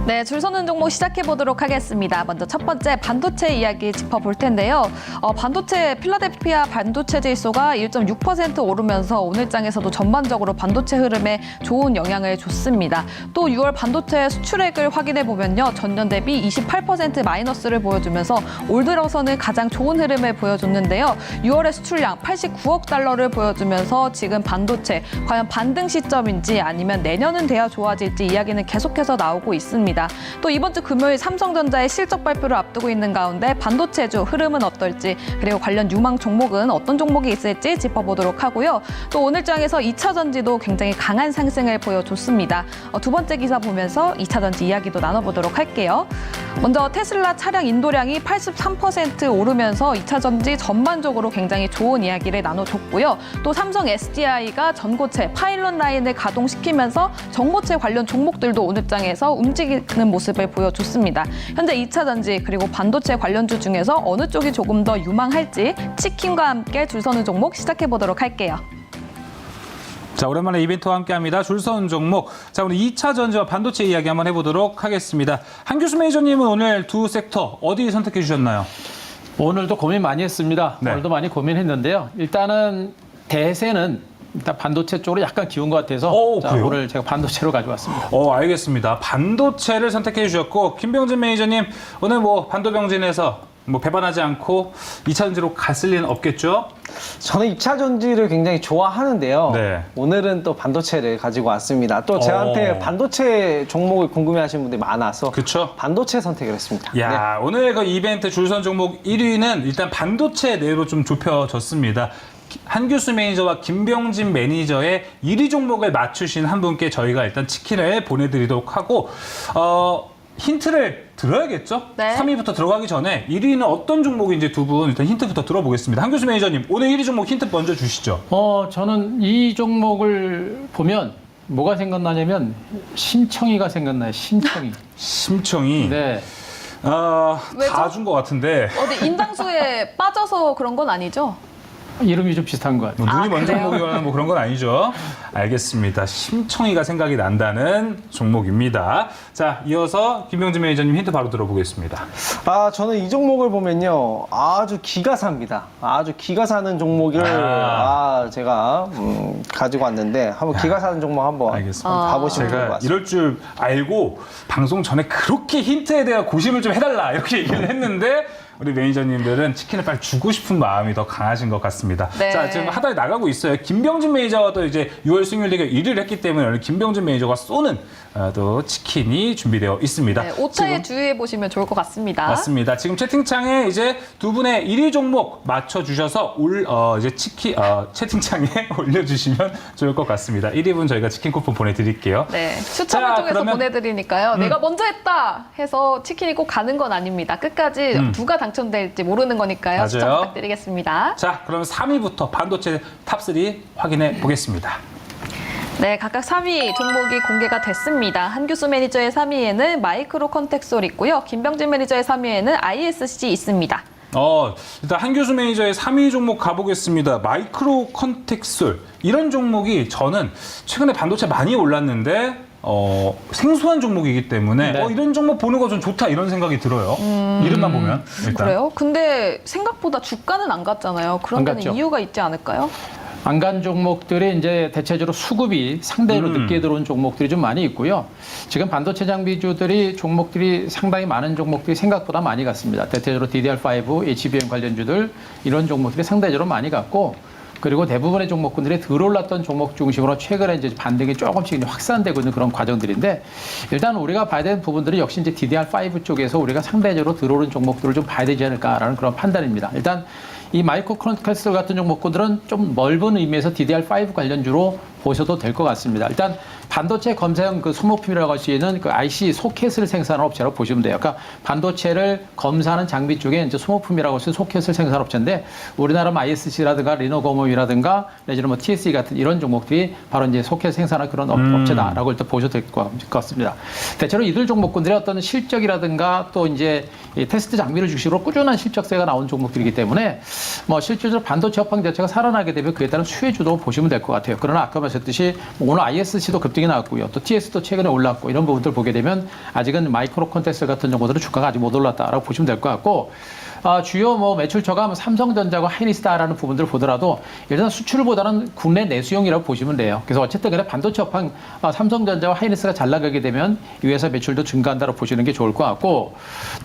네, 줄 서는 종목 시작해 보도록 하겠습니다. 먼저 첫 번째 반도체 이야기 짚어볼 텐데요. 반도체 필라델피아 반도체 지수가 1.6% 오르면서 오늘장에서도 전반적으로 반도체 흐름에 좋은 영향을 줬습니다. 또 6월 반도체 수출액을 확인해 보면요, 전년 대비 28% 마이너스를 보여주면서 올 들어서는 가장 좋은 흐름을 보여줬는데요. 6월의 수출량 89억 달러를 보여주면서 지금 반도체 과연 반등 시점인지 아니면 내년은 돼야 좋아질지 이야기는 계속해서 나오고 있습니다. 또 이번 주 금요일 삼성전자의 실적 발표를 앞두고 있는 가운데 반도체주 흐름은 어떨지, 그리고 관련 유망 종목은 어떤 종목이 있을지 짚어보도록 하고요. 또 오늘 장에서 2차 전지도 굉장히 강한 상승을 보여줬습니다. 두 번째 기사 보면서 2차 전지 이야기도 나눠보도록 할게요. 먼저 테슬라 차량 인도량이 83% 오르면서 2차 전지 전반적으로 굉장히 좋은 이야기를 나눠줬고요. 또 삼성 SDI가 전고체 파일럿 라인을 가동시키면서 전고체 관련 종목들도 오늘 장에서 움직이는 모습을 보여줬습니다. 현재 2차 전지 그리고 반도체 관련주 중에서 어느 쪽이 조금 더 유망할지 치킨과 함께 줄 서는 종목 시작해 보도록 할게요. 자, 오랜만에 이벤트와 함께합니다. 줄 서는 종목. 자, 오늘 2차 전지와 반도체 이야기 한번 해보도록 하겠습니다. 한규수 매니저님은 오늘 두 섹터 어디 선택해 주셨나요? 오늘도 고민 많이 했습니다. 네. 오늘도 많이 고민했는데요. 일단은 대세는 일단 반도체 쪽으로 약간 기운 것 같아서 자, 그래요? 오늘 제가 반도체로 가져왔습니다. 알겠습니다. 반도체를 선택해 주셨고, 김병진 매니저님, 오늘 뭐 반도병진에서 뭐 배반하지 않고 2차 전지로 갔을 리는 없겠죠? 저는 2차 전지를 굉장히 좋아하는데요. 네. 오늘은 또 반도체를 가지고 왔습니다. 또 저한테 반도체 종목을 궁금해하시는 분들이 많아서 그쵸? 반도체 선택을 했습니다. 야, 오늘 그 이벤트 줄선 종목 1위는 일단 반도체 내로 좀 좁혀졌습니다. 한규수 매니저와 김병진 매니저의 1위 종목을 맞추신 한 분께 저희가 일단 치킨을 보내드리도록 하고, 힌트를 들어야겠죠? 네. 3위부터 들어가기 전에 1위는 어떤 종목인지 두 분 일단 힌트부터 들어보겠습니다. 한규수 매니저님, 오늘 1위 종목 힌트 먼저 주시죠. 저는 이 종목을 보면 뭐가 생각나냐면 심청이가 생각나요. 심청이. 심청이. 네. 왜죠? 다 준 것 같은데. 어디 인당수에 빠져서 그런 건 아니죠? 이름이 좀 비슷한 것 같아요. 뭐 눈이 먼저 그래요? 보기거나 뭐 그런 건 아니죠. 알겠습니다. 심청이가 생각이 난다는 종목입니다. 자, 이어서 김병진 매니저님 힌트 바로 들어보겠습니다. 저는 이 종목을 보면요, 아주 기가 삽니다. 아주 기가 사는 종목을 제가 가지고 왔는데 한번 기가 사는 종목 한번 알겠습니다. 가보시면 좋을 것 제가 같습니다. 이럴 줄 알고 방송 전에 그렇게 힌트에 대한 고심을 좀 해달라 이렇게 얘기를 했는데 우리 매니저님들은 치킨을 빨리 주고 싶은 마음이 더 강하신 것 같습니다. 네. 자, 지금 하단에 나가고 있어요. 김병진 매니저도 이제 6월 수익률 대결 1위를 했기 때문에 오늘 김병진 매니저가 쏘는 또 치킨이 준비되어 있습니다. 네, 오차에 주의해 보시면 좋을 것 같습니다. 맞습니다. 지금 채팅창에 이제 두 분의 1위 종목 맞춰주셔서 이제 채팅창에 올려주시면 좋을 것 같습니다. 1위분 저희가 치킨 쿠폰 보내드릴게요. 네, 추첨을 자, 통해서 그러면 보내드리니까요. 내가 먼저 했다 해서 치킨이 꼭 가는 건 아닙니다. 끝까지 누가 당첨될지 모르는 거니까요. 맞아요. 추천 부탁드리겠습니다. 자, 그러면 3위부터 반도체 탑3 확인해 보겠습니다. 네, 각각 3위 종목이 공개가 됐습니다. 한규수 매니저의 3위에는 마이크로 컨텍솔 있고요. 김병진 매니저의 3위에는 ISC 있습니다. 일단 한교수 매니저의 3위 종목 가보겠습니다. 마이크로 컨텍솔. 이런 종목이 저는 최근에 반도체 많이 올랐는데 생소한 종목이기 때문에 네. 이런 종목 보는 거 좀 좋다 이런 생각이 들어요. 이름만 보면 일단. 그래요? 근데 생각보다 주가는 안 갔잖아요. 그런 안 데는 갔죠. 이유가 있지 않을까요? 안간 종목들이 이제 대체적으로 수급이 상대로 늦게 들어온 종목들이 좀 많이 있고요. 지금 반도체 장비주들이 종목들이 상당히 많은 종목들이 생각보다 많이 갔습니다. 대체적으로 DDR5, HBM 관련주들 이런 종목들이 상대적으로 많이 갔고 그리고 대부분의 종목군들이 들어올랐던 종목 중심으로 최근에 이제 반등이 조금씩 확산되고 있는 그런 과정들인데 일단 우리가 봐야 되는 부분들은 역시 이제 DDR5 쪽에서 우리가 상대적으로 들어오는 종목들을 좀 봐야 되지 않을까라는 그런 판단입니다. 일단 이 마이크로 컨텍솔 같은 종목군들은 좀 넓은 의미에서 DDR5 관련주로 보셔도 될 것 같습니다. 일단 반도체 검사용 그 소모품이라고 할 수 있는 그 IC 소켓을 생산하는 업체라고 보시면 돼요. 그러니까 반도체를 검사하는 장비 쪽에 이제 소모품이라고 할 수 있는 소켓을 생산하는 업체인데 우리나라 ISC라든가 리노고모이라든가 내지는 뭐 TSE 같은 이런 종목들이 바로 이제 소켓 생산하는 그런 업체다라고 일단 보셔도 될 것 같습니다. 대체로 이들 종목군들의 어떤 실적이라든가 또 이제 이 테스트 장비를 중심으로 꾸준한 실적세가 나온 종목들이기 때문에 뭐 실질적으로 반도체 업황 자체가 살아나게 되면 그에 따른 수혜주도 보시면 될 것 같아요. 그러나 아까 말씀드렸듯이 오늘 ISC도 급등이 나왔고요. 또 TS도 최근에 올랐고 이런 부분들 보게 되면 아직은 마이크로 컨텍솔 같은 종목들은 주가가 아직 못 올랐다라고 보시면 될 것 같고 주요 뭐 매출처가 삼성전자와 하이닉스다라는 부분들을 보더라도 일단 수출보다는 국내 내수용이라고 보시면 돼요. 그래서 어쨌든 간에 반도체 업황 삼성전자와 하이닉스가 잘 나가게 되면 이 회사 매출도 증가한다고 보시는 게 좋을 것 같고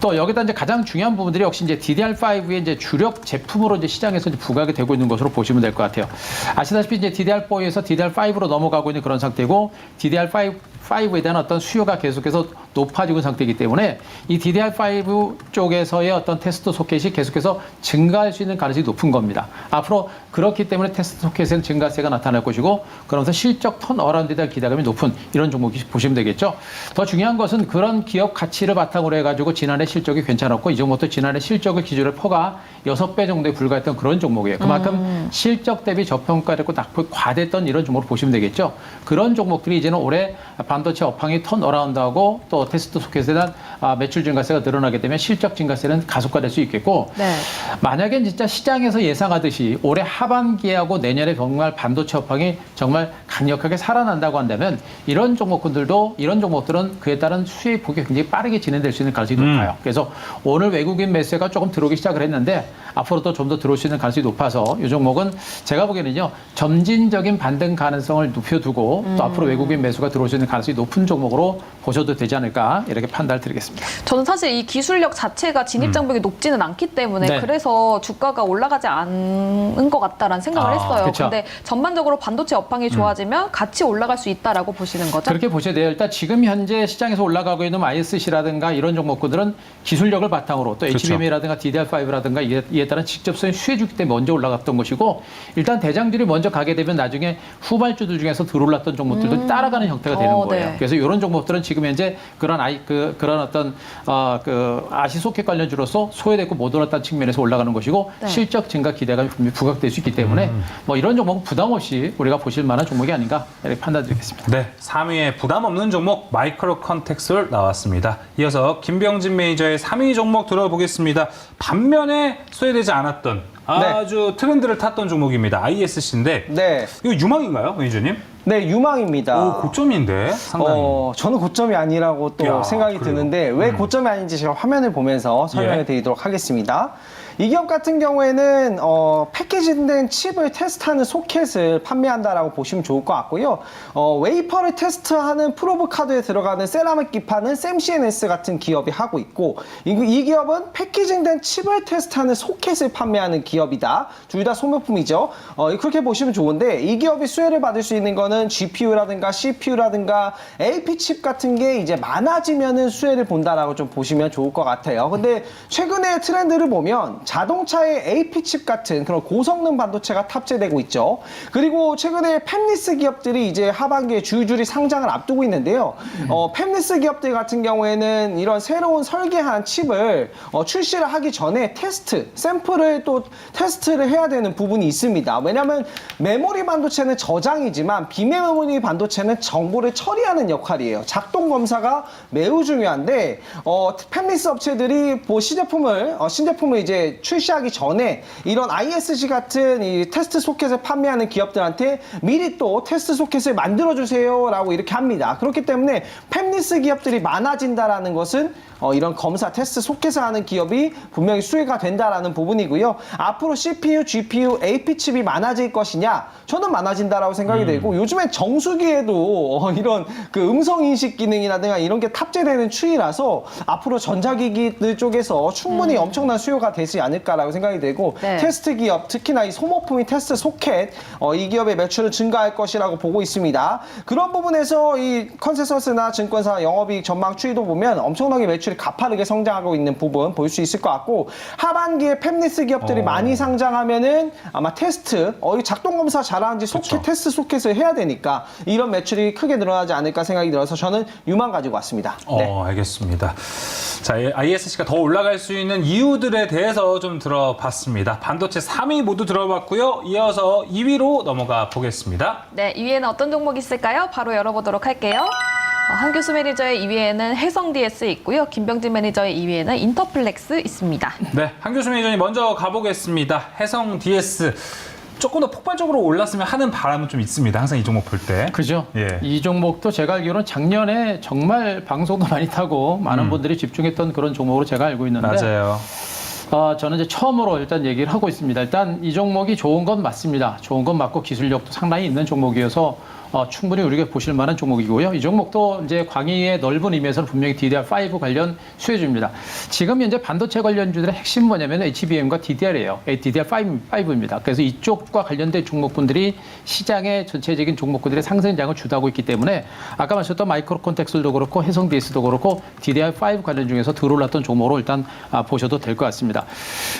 또 여기다 이제 가장 중요한 부분들이 역시 이제 DDR5의 이제 주력 제품으로 이제 시장에서 이제 부각이 되고 있는 것으로 보시면 될 것 같아요. 아시다시피 이제 DDR4에서 DDR5로 넘어가고 있는 그런 상태고 DDR5에 대한 어떤 수요가 계속해서 높아지고 있는 상태이기 때문에 이 DDR5 쪽에서의 어떤 테스트 소켓이 계속해서 증가할 수 있는 가능성이 높은 겁니다. 앞으로 그렇기 때문에 테스트 소켓에는 증가세가 나타날 것이고 그러면서 실적 턴어라운드에 대한 기대감이 높은 이런 종목이 보시면 되겠죠. 더 중요한 것은 그런 기업 가치를 바탕으로 해가지고 지난해 실적이 괜찮았고 이 종목도 지난해 실적을 기준으로 퍼가 6배 정도에 불과했던 그런 종목이에요. 그만큼 실적 대비 저평가됐고 낙폭이 과됐던 이런 종목을 보시면 되겠죠. 그런 종목들이 이제는 올해 반도체 업황이 턴어라운드하고 또 테스트 소켓에 대한 매출 증가세가 늘어나게 되면 실적 증가세는 가속화될 수 있겠고 네. 만약에 진짜 시장에서 예상하듯이 올해 하반기하고 내년에 정말 반도체 업황이 정말 강력하게 살아난다고 한다면 이런 종목들은 그에 따른 수익 폭이 굉장히 빠르게 진행될 수 있는 가능성이 높아요. 그래서 오늘 외국인 매수가 조금 들어오기 시작을 했는데 앞으로도 좀 더 들어올 수 있는 가능성이 높아서 이 종목은 제가 보기에는요 점진적인 반등 가능성을 높여두고 또 앞으로 외국인 매수가 들어올 수 있는 가능성이 높은 종목으로 보셔도 되지 않을까 이렇게 판단을 드리겠습니다. 저는 사실 이 기술력 자체가 진입장벽이 높지는 않기 때문에 네. 그래서 주가가 올라가지 않은 것 같다라는 생각을 했어요. 그쵸. 근데 전반적으로 반도체 업황이 좋아지면 같이 올라갈 수 있다라고 보시는 거죠? 그렇게 보셔야 돼요. 일단 지금 현재 시장에서 올라가고 있는 ISC라든가 이런 종목들은 기술력을 바탕으로 또 그렇죠. HBM이라든가 DDR5라든가 이에 따른 직접적인 수혜주기 때문에 먼저 올라갔던 것이고 일단 대장들이 먼저 가게 되면 나중에 후발주들 중에서 들어올랐던 종목들도 따라가는 형태가 되는 거예요. 네. 그래서 이런 종목들은 지금 현재 그런 어떤 아시소켓 관련주로서 소외됐고 못 올랐다는 측면에서 올라가는 것이고 네. 실적 증가 기대감이 분명히 부각될 수 있기 때문에 뭐 이런 종목은 부담 없이 우리가 보실 만한 종목이 아닌가 이렇게 판단드리겠습니다. 네, 3위에 부담 없는 종목 마이크로 컨텍솔 나왔습니다. 이어서 김병진 매니저의 3위 종목 들어보겠습니다. 반면에 소외되지 않았던 아주 트렌드를 탔던 종목입니다. ISC인데 네. 이거 유망인가요, 매니저님? 네, 유망입니다. 오, 고점인데 상당히. 저는 고점이 아니라고 또 야, 생각이 그래요? 드는데 왜 고점이 아닌지 제가 화면을 보면서 설명해 예. 드리도록 하겠습니다. 이 기업 같은 경우에는 패키징된 칩을 테스트하는 소켓을 판매한다라고 보시면 좋을 것 같고요. 웨이퍼를 테스트하는 프로브 카드에 들어가는 세라믹 기판은 샘CNS 같은 기업이 하고 있고 이 기업은 패키징된 칩을 테스트하는 소켓을 판매하는 기업이다. 둘 다 소모품이죠. 그렇게 보시면 좋은데 이 기업이 수혜를 받을 수 있는 거는 GPU라든가 CPU라든가 AP 칩 같은 게 이제 많아지면은 수혜를 본다라고 좀 보시면 좋을 것 같아요. 근데 최근의 트렌드를 보면 자동차의 AP 칩 같은 그런 고성능 반도체가 탑재되고 있죠. 그리고 최근에 팹리스 기업들이 이제 하반기에 줄줄이 상장을 앞두고 있는데요. 팹리스 기업들 같은 경우에는 이런 새로운 설계한 칩을 출시를 하기 전에 샘플을 또 테스트를 해야 되는 부분이 있습니다. 왜냐하면 메모리 반도체는 저장이지만 비메모리 반도체는 정보를 처리하는 역할이에요. 작동 검사가 매우 중요한데 팹리스 업체들이 신제품을 이제 출시하기 전에 이런 ISG 같은 이 테스트 소켓을 판매하는 기업들한테 미리 또 테스트 소켓을 만들어 주세요라고 이렇게 합니다. 그렇기 때문에 팹리스 기업들이 많아진다라는 것은 이런 검사 테스트 소켓을 하는 기업이 분명히 수혜가 된다라는 부분이고요. 앞으로 CPU, GPU, AP 칩이 많아질 것이냐? 저는 많아진다라고 생각이 되고 요즘엔 정수기에도 이런 그 음성 인식 기능이라든가 이런 게 탑재되는 추이라서 앞으로 전자기기들 쪽에서 충분히 엄청난 수요가 되지 않을까라고 생각이 되고 네. 테스트 기업, 특히나 이 소모품인 테스트 소켓 이 기업의 매출은 증가할 것이라고 보고 있습니다. 그런 부분에서 이 컨센서스나 증권사 영업이익 전망 추이도 보면 엄청나게 매출이 가파르게 성장하고 있는 부분 볼 수 있을 것 같고 하반기에 팹리스 기업들이 많이 상장하면은 아마 테스트 이 작동 검사 잘하는지 소켓 테스트 소켓을 해야 되니까 이런 매출이 크게 늘어나지 않을까 생각이 들어서 저는 유망 가지고 왔습니다. 네. 알겠습니다. 자, ISC가 더 올라갈 수 있는 이유들에 대해서 좀 들어봤습니다. 반도체 3위 모두 들어봤고요. 이어서 2위로 넘어가 보겠습니다. 네, 2위에는 어떤 종목이 있을까요? 바로 열어보도록 할게요. 한교수 매니저의 2위에는 해성 DS 있고요. 김병진 매니저의 2위에는 인터플렉스 있습니다. 네, 한교수 매니저님 먼저 가보겠습니다. 해성 DS 조금 더 폭발적으로 올랐으면 하는 바람은 좀 있습니다. 항상 이 종목 볼 때. 그죠? 예. 이 종목도 제가 알기로는 작년에 정말 방송도 많이 타고 많은 분들이 집중했던 그런 종목으로 제가 알고 있는데 맞아요. 저는 이제 처음으로 일단 얘기를 하고 있습니다. 일단 이 종목이 좋은 건 맞습니다. 좋은 건 맞고 기술력도 상당히 있는 종목이어서 충분히 우리가 보실 만한 종목이고요. 이 종목도 이제 광의의 넓은 의미에서는 분명히 DDR5 관련 수혜주입니다. 지금 현재 반도체 관련주들의 핵심은 뭐냐면 HBM과 DDR이에요. DDR5입니다. 그래서 이쪽과 관련된 종목군들이 시장의 전체적인 종목군들의 상승장을 주도하고 있기 때문에 아까 말씀드렸던 마이크로 콘텍스도 그렇고 해성 DS도 그렇고 DDR5 관련 중에서 들어올랐던 종목으로 일단 보셔도 될 것 같습니다.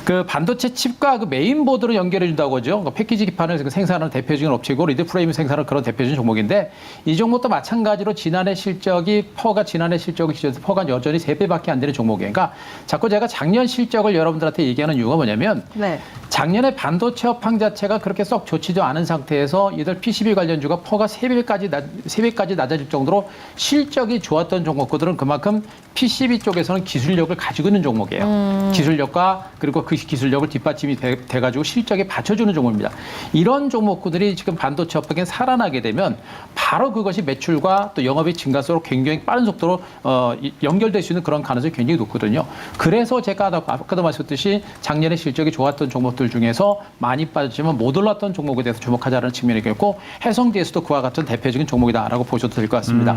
그 반도체 칩과 그 메인보드를 연결해 준다고 하죠. 그러니까 패키지 기판을 생산하는 대표적인 업체고 리드 프레임 생산하는 그런 대표적인 종목인데 이 종목도 마찬가지로 지난해 실적이 기준해서 퍼가 여전히 3배밖에 안 되는 종목이에요. 그러니까 자꾸 제가 작년 실적을 여러분들한테 얘기하는 이유가 뭐냐면 네. 작년에 반도체 업황 자체가 그렇게 썩 좋지도 않은 상태에서 이들 PCB 관련주가 퍼가 3배까지 낮아질 정도로 실적이 좋았던 종목들은 그만큼 PCB 쪽에서는 기술력을 가지고 있는 종목이에요. 기술력과 그리고 그 기술력을 뒷받침이 돼가지고 실적에 받쳐주는 종목입니다. 이런 종목들이 지금 반도체 업황에 살아나게 되면 바로 그것이 매출과 또 영업이익 증가세로 굉장히 빠른 속도로 연결될 수 있는 그런 가능성이 굉장히 높거든요. 그래서 제가 아까도 말씀드렸듯이 작년에 실적이 좋았던 종목들 중에서 많이 빠졌지만 못 올랐던 종목에 대해서 주목하자는 측면이겠고 해성 DS도 그와 같은 대표적인 종목이다라고 보셔도 될 것 같습니다.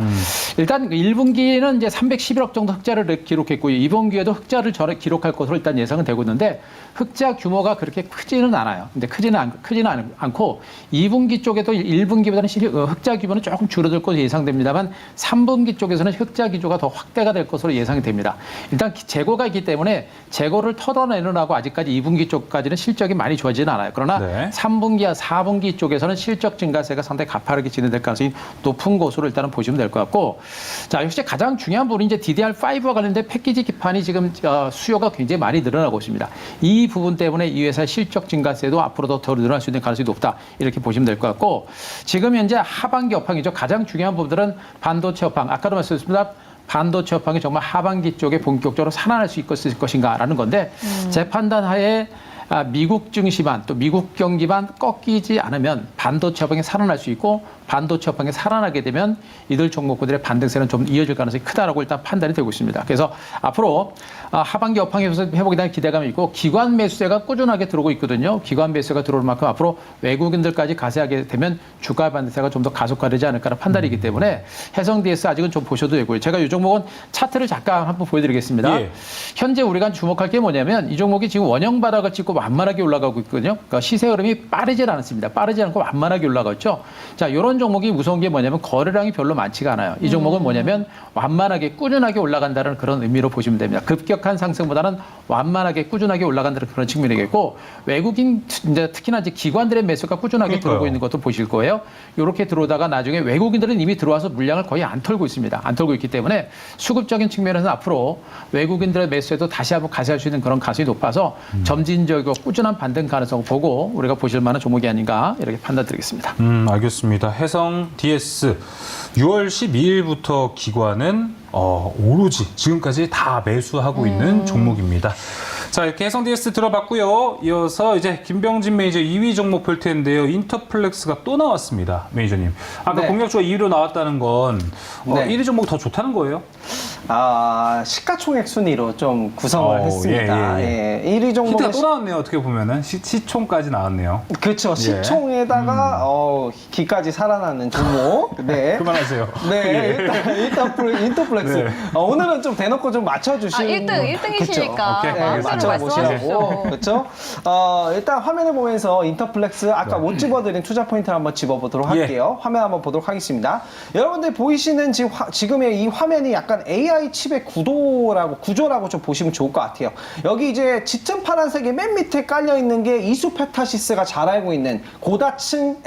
일단 1분기에는 이제 311억 정도 흑자를 기록했고요. 2분기에도 흑자를 기록할 것으로 일단 예상은 되고 있는데 흑자 규모가 그렇게 크지는 않아요. 근데 크지는 않고 2분기 쪽에도 1분기보다는 흑자 규모는 조금 줄어들 것으로 예상됩니다만 3분기 쪽에서는 흑자 기조가 더 확대가 될 것으로 예상이 됩니다. 일단 재고가 있기 때문에 재고를 털어내느라고 아직까지 2분기 쪽까지는 실적이 많이 좋아지는 않아요. 그러나 네. 3분기와 4분기 쪽에서는 실적 증가세가 상당히 가파르게 진행될 가능성이 높은 것으로 일단은 보시면 될 것 같고 자, 역시 가장 중요한 부분이 이제 DDR5와 관련된 패키지 기판이 지금 수요가 굉장히 많이 늘어나고 있습니다. 이 부분 때문에 이 회사의 실적 증가세도 앞으로 더 늘어날 수 있는 가능성이 높다. 이렇게 보시면 될 것 같고 지금 현재 하반기 업황이죠. 가장 중요한 부분들은 반도체 업황. 아까도 말씀드렸습니다. 반도체 업황이 정말 하반기 쪽에 본격적으로 살아날 수 있을 것인가라는 건데 제 판단 하에 미국 증시만 또 미국 경기만 꺾이지 않으면 반도체 업황이 살아날 수 있고 반도체 업황이 살아나게 되면 이들 종목들의 반등세는 좀 이어질 가능성이 크다라고 일단 판단이 되고 있습니다. 그래서 앞으로 하반기 업황 회복에 대한 기대감이 있고 기관 매수세가 꾸준하게 들어오고 있거든요. 기관 매수세가 들어올 만큼 앞으로 외국인들까지 가세하게 되면 주가 반등세가 좀 더 가속화되지 않을까라는 판단이기 때문에 해성 DS 아직은 좀 보셔도 되고요. 제가 이 종목은 차트를 잠깐 한번 보여드리겠습니다. 예. 현재 우리가 주목할 게 뭐냐면 이 종목이 지금 원형 바닥을 찍고 완만하게 올라가고 있거든요. 그러니까 시세 흐름이 빠르지 않습니다. 빠르지 않고 완만하게 올라갔죠. 자, 이런 종목이 무서운 게 뭐냐면 거래량이 별로 많지가 않아요. 이 종목은 뭐냐면 완만하게 꾸준하게 올라간다는 그런 의미로 보시면 됩니다. 급격한 상승보다는 완만하게 꾸준하게 올라간다는 그런 측면이겠고 외국인 이제 특히나 이제 기관들의 매수가 꾸준하게 들어오고 있는 것도 보실 거예요. 이렇게 들어오다가 나중에 외국인들은 이미 들어와서 물량을 거의 안 털고 있습니다. 안 털고 있기 때문에 수급적인 측면에서는 앞으로 외국인들의 매수에도 다시 한번 가세할 수 있는 그런 가능성이 높아서 점진적 지속적이고 꾸준한 반등 가능성을 보고 우리가 보실 만한 종목이 아닌가 이렇게 판단드리겠습니다. 알겠습니다. 해성 DS 6월 12일부터 기관은 오로지 지금까지 다 매수하고 있는 종목입니다. 자, 이렇게 해성 DS 들어봤고요. 이어서 이제 김병진 매니저 2위 종목 볼 텐데요. 인터플렉스가 또 나왔습니다. 매니저님. 아까 네. 공략주가 2위로 나왔다는 건 네. 1위 종목 더 좋다는 거예요? 시가총액 순위로 좀 구성을 했습니다. 예. 1위 종목은 히트가 또 나왔네요. 어떻게 보면은 시총까지 나왔네요. 그렇죠. 시총에다가 기까지 살아나는 종목. 네. 그만하세요. 네, 일단 인터플렉스. 네. 오늘은 좀 대놓고 좀 맞춰주시는. 1등이시니까 오케이, 알겠습니다. 맞춰보시라고. 그렇죠? 일단 화면을 보면서 인터플렉스 아까 못 집어드린 투자 포인트를 한번 집어보도록 할게요. 화면 한번 보도록 하겠습니다. 여러분들 보이시는 지금의 이 화면이 약간 AI 칩의 구조라고 좀 보시면 좋을 것 같아요. 여기 이제 짙은 파란색이 맨 밑에 깔려 있는 게 이수페타시스가 잘 알고 있는 고다층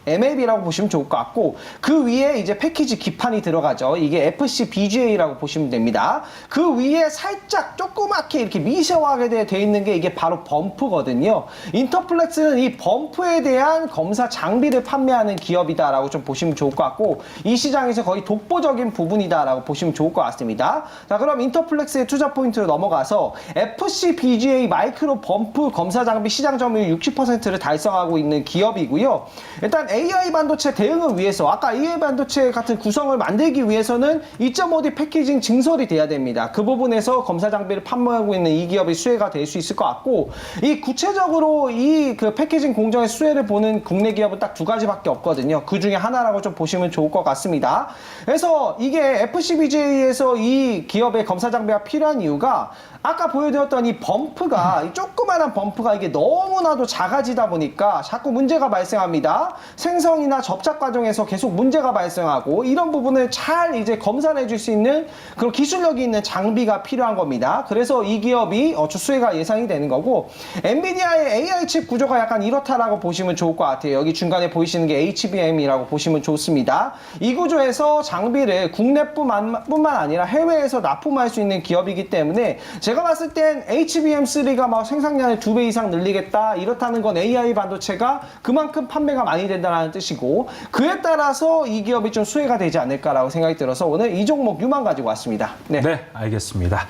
MLB라고 보시면 좋을 것 같고, 그 위에 이제 패키지 기판이 들어가죠. 이게 FCBGA라고 보시면 됩니다. 그 위에 살짝 조그맣게 이렇게 미세하게 되어 있는 게 이게 바로 범프거든요. 인터플렉스는 이 범프에 대한 검사 장비를 판매하는 기업이다라고 좀 보시면 좋을 것 같고, 이 시장에서 거의 독보적인 부분이다라고 보시면 좋을 것 같습니다. 자, 그럼 인터플렉스의 투자 포인트로 넘어가서 FCBGA 마이크로 범프 검사 장비 시장 점유율 60%를 달성하고 있는 기업이고요. 일단 AI 반도체 대응을 위해서 아까 AI 반도체 같은 구성을 만들기 위해서는 2.5D 패키징 증설이 돼야 됩니다. 그 부분에서 검사 장비를 판매하고 있는 이 기업이 수혜가 될 수 있을 것 같고, 이 구체적으로 이 그 패키징 공정의 수혜를 보는 국내 기업은 딱 두 가지밖에 없거든요. 그 중에 하나라고 좀 보시면 좋을 것 같습니다. 그래서 이게 FCBJ에서 이 기업의 검사 장비가 필요한 이유가 아까 보여드렸던 이 범프가, 이 조그만한 범프가 이게 너무나도 작아지다 보니까 자꾸 문제가 발생합니다. 생성이나 접착 과정에서 계속 문제가 발생하고, 이런 부분을 잘 이제 검사를 해줄 수 있는 그런 기술력이 있는 장비가 필요한 겁니다. 그래서 이 기업이 수혜가 예상이 되는 거고, 엔비디아의 AI 칩 구조가 약간 이렇다라고 보시면 좋을 것 같아요. 여기 중간에 보이시는 게 HBM이라고 보시면 좋습니다. 이 구조에서 장비를 국내뿐만 아니라 해외에서 납품할 수 있는 기업이기 때문에 제가 봤을 땐 HBM3가 막 생산량을 2배 이상 늘리겠다, 이렇다는 건 AI 반도체가 그만큼 판매가 많이 된다는 뜻이고, 그에 따라서 이 기업이 좀 수혜가 되지 않을까라고 생각이 들어서 오늘 이 종목 유만 가지고 왔습니다. 네, 알겠습니다.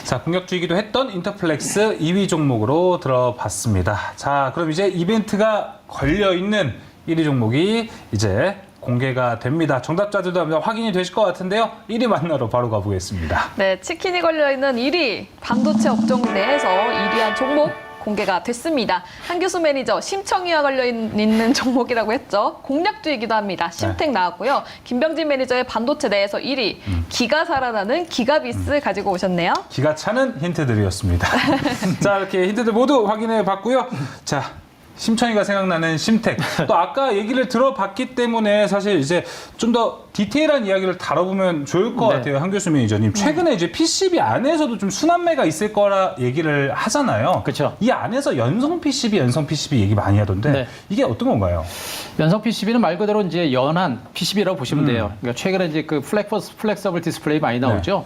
자, 공격주이기도 했던 인터플렉스 2위 종목으로 들어봤습니다. 자, 그럼 이제 이벤트가 걸려있는 1위 종목이 이제 공개가 됩니다. 정답자들도 확인이 되실 것 같은데요. 1위 만나러 바로 가보겠습니다. 네, 치킨이 걸려있는 1위 반도체 업종 내에서 1위한 종목 공개가 됐습니다. 한교수 매니저 심청이와 걸려있는 종목이라고 했죠. 공략주이기도 합니다. 심택 나왔고요. 김병진 매니저의 반도체 내에서 1위 기가 살아나는 기가비스 가지고 오셨네요. 기가 차는 힌트들이었습니다. 자, 이렇게 힌트들 모두 확인해 봤고요. 자, 심청이가 생각나는 심택. 또 아까 얘기를 들어봤기 때문에 사실 이제 좀 더 디테일한 이야기를 다뤄보면 좋을 것 같아요. 한교수 매니저님. 최근에 이제 PCB 안에서도 좀 순환매가 있을 거라 얘기를 하잖아요. 그렇죠. 이 안에서 연성 PCB 얘기 많이 하던데 이게 어떤 건가요? 연성 PCB는 말 그대로 이제 연한 PCB라고 보시면 돼요. 그러니까 최근에 이제 그 플렉서블 디스플레이 많이 나오죠.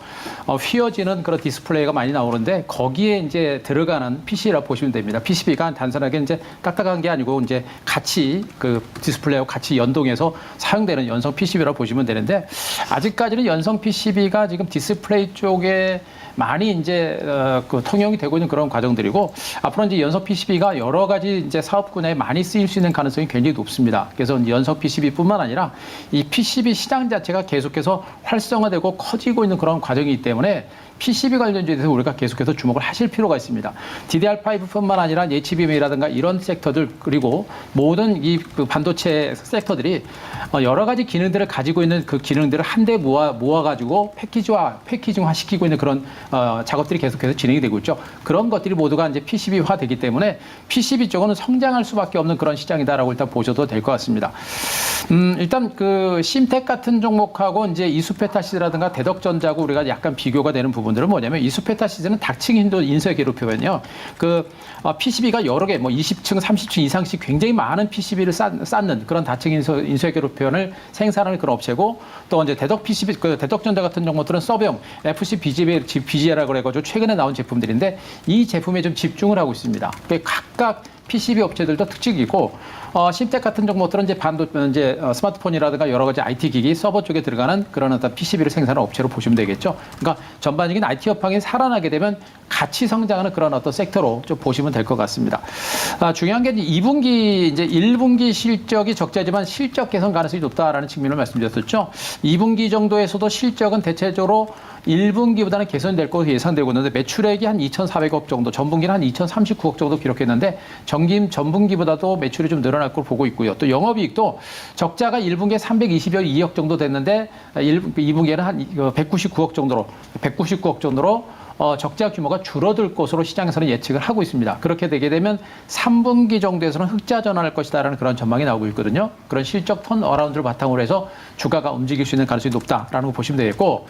휘어지는 그런 디스플레이가 많이 나오는데 거기에 이제 들어가는 PCB라고 보시면 됩니다. PCB가 단순하게 이제 딱딱한 게 아니고 이제 같이 그 디스플레이와 같이 연동해서 사용되는 연성 PCB라고 보시면 되는데, 아직까지는 연성 PCB가 지금 디스플레이 쪽에 많이 이제 그 통용이 되고 있는 그런 과정들이고, 앞으로 이제 연성 PCB가 여러 가지 이제 사업 분야에 많이 쓰일 수 있는 가능성이 굉장히 높습니다. 그래서 연성 PCB뿐만 아니라 이 PCB 시장 자체가 계속해서 활성화되고 커지고 있는 그런 과정이기 때문에 PCB 관련주에 대해서 우리가 계속해서 주목을 하실 필요가 있습니다. DDR5뿐만 아니라 HBM이라든가 이런 섹터들, 그리고 모든 이 그 반도체 섹터들이 여러 가지 기능들을 가지고 있는 그 기능들을 한데 모아가지고 패키징화 시키고 있는 그런 작업들이 계속해서 진행이 되고 있죠. 그런 것들이 모두가 이제 PCB화 되기 때문에 PCB 쪽은 성장할 수밖에 없는 그런 시장이다라고 일단 보셔도 될 것 같습니다. 일단 그 심텍 같은 종목하고 이제 이수페타시스라든가 대덕전자하고 우리가 약간 비교가 되는 부분. 부분들은 뭐냐면 이수페타시스는 닥치기 힘든 인쇄 괴롭히면요. PCB가 여러 개, 뭐 20층, 30층 이상씩 굉장히 많은 PCB를 쌓는 그런 다층 인쇄 괴롭표현을 생산하는 그런 업체고, 또 이제 대덕 PCB, 대덕전자 같은 경우들은 서브형 FC BGA라고 해가지고 최근에 나온 제품들인데 이 제품에 좀 집중을 하고 있습니다. 각각 PCB 업체들도 특징이고, 심텍 같은 종목들은 이제 스마트폰이라든가 여러 가지 IT 기기, 서버 쪽에 들어가는 그런 어떤 PCB를 생산하는 업체로 보시면 되겠죠. 그러니까 전반적인 IT 업황이 살아나게 되면 같이 성장하는 그런 어떤 섹터로 좀 보시면 될 것 같습니다. 중요한 게 이제 2분기, 이제 1분기 실적이 적자지만 실적 개선 가능성이 높다라는 측면을 말씀드렸었죠. 2분기 정도에서도 실적은 대체적으로 1분기보다는 개선될 것으로 예상되고 있는데, 매출액이 한 2,400억 정도, 전분기는 한 2,039억 정도 기록했는데 전분기보다도 매출이 좀 늘어날 걸 보고 있고요. 또 영업이익도 적자가 1분기에 322억 정도 됐는데 2분기에는 한 199억 정도로 적자 규모가 줄어들 것으로 시장에서는 예측을 하고 있습니다. 그렇게 되게 되면 3분기 정도에서는 흑자 전환할 것이다라는 그런 전망이 나오고 있거든요. 그런 실적 턴어라운드를 바탕으로 해서 주가가 움직일 수 있는 가능성이 높다라는 거 보시면 되겠고,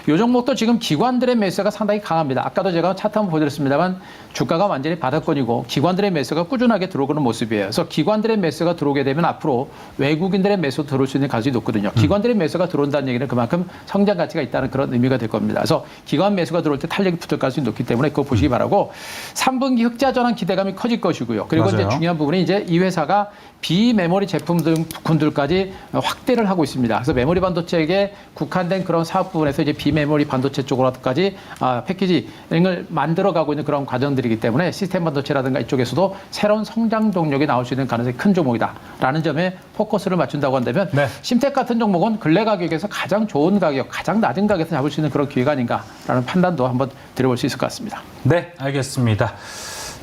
이 종목도 지금 기관들의 매수가 상당히 강합니다. 아까도 제가 차트 한번 보여드렸습니다만 주가가 완전히 바닥권이고 기관들의 매수가 꾸준하게 들어오는 모습이에요. 그래서 기관들의 매수가 들어오게 되면 앞으로 외국인들의 매수 들어올 수 있는 가능성이 높거든요. 기관들의 매수가 들어온다는 얘기는 그만큼 성장 가치가 있다는 그런 의미가 될 겁니다. 그래서 기관 매수가 들어올 때 탄력이 붙을 가능성이 높기 때문에 그거 보시기 바라고, 3분기 흑자 전환 기대감이 커질 것이고요. 그리고 맞아요. 이제 중요한 부분이 이제 이 회사가 비메모리 제품 등 부분들까지 확대를 하고 있습니다. 그래서 메모리 반도체에게 국한된 그런 사업 부분에서 이제 비메모리 반도체 쪽으로까지 패키징을 만들어가고 있는 그런 과정들이기 때문에 시스템 반도체라든가 이쪽에서도 새로운 성장 동력이 나올 수 있는 가능성이 큰 종목이다라는 점에 포커스를 맞춘다고 한다면, 네. 심텍 같은 종목은 근래 가격에서 가장 좋은 가격, 가장 낮은 가격에서 잡을 수 있는 그런 기회가 아닌가라는 판단도 한번 드려볼 수 있을 것 같습니다. 네, 알겠습니다.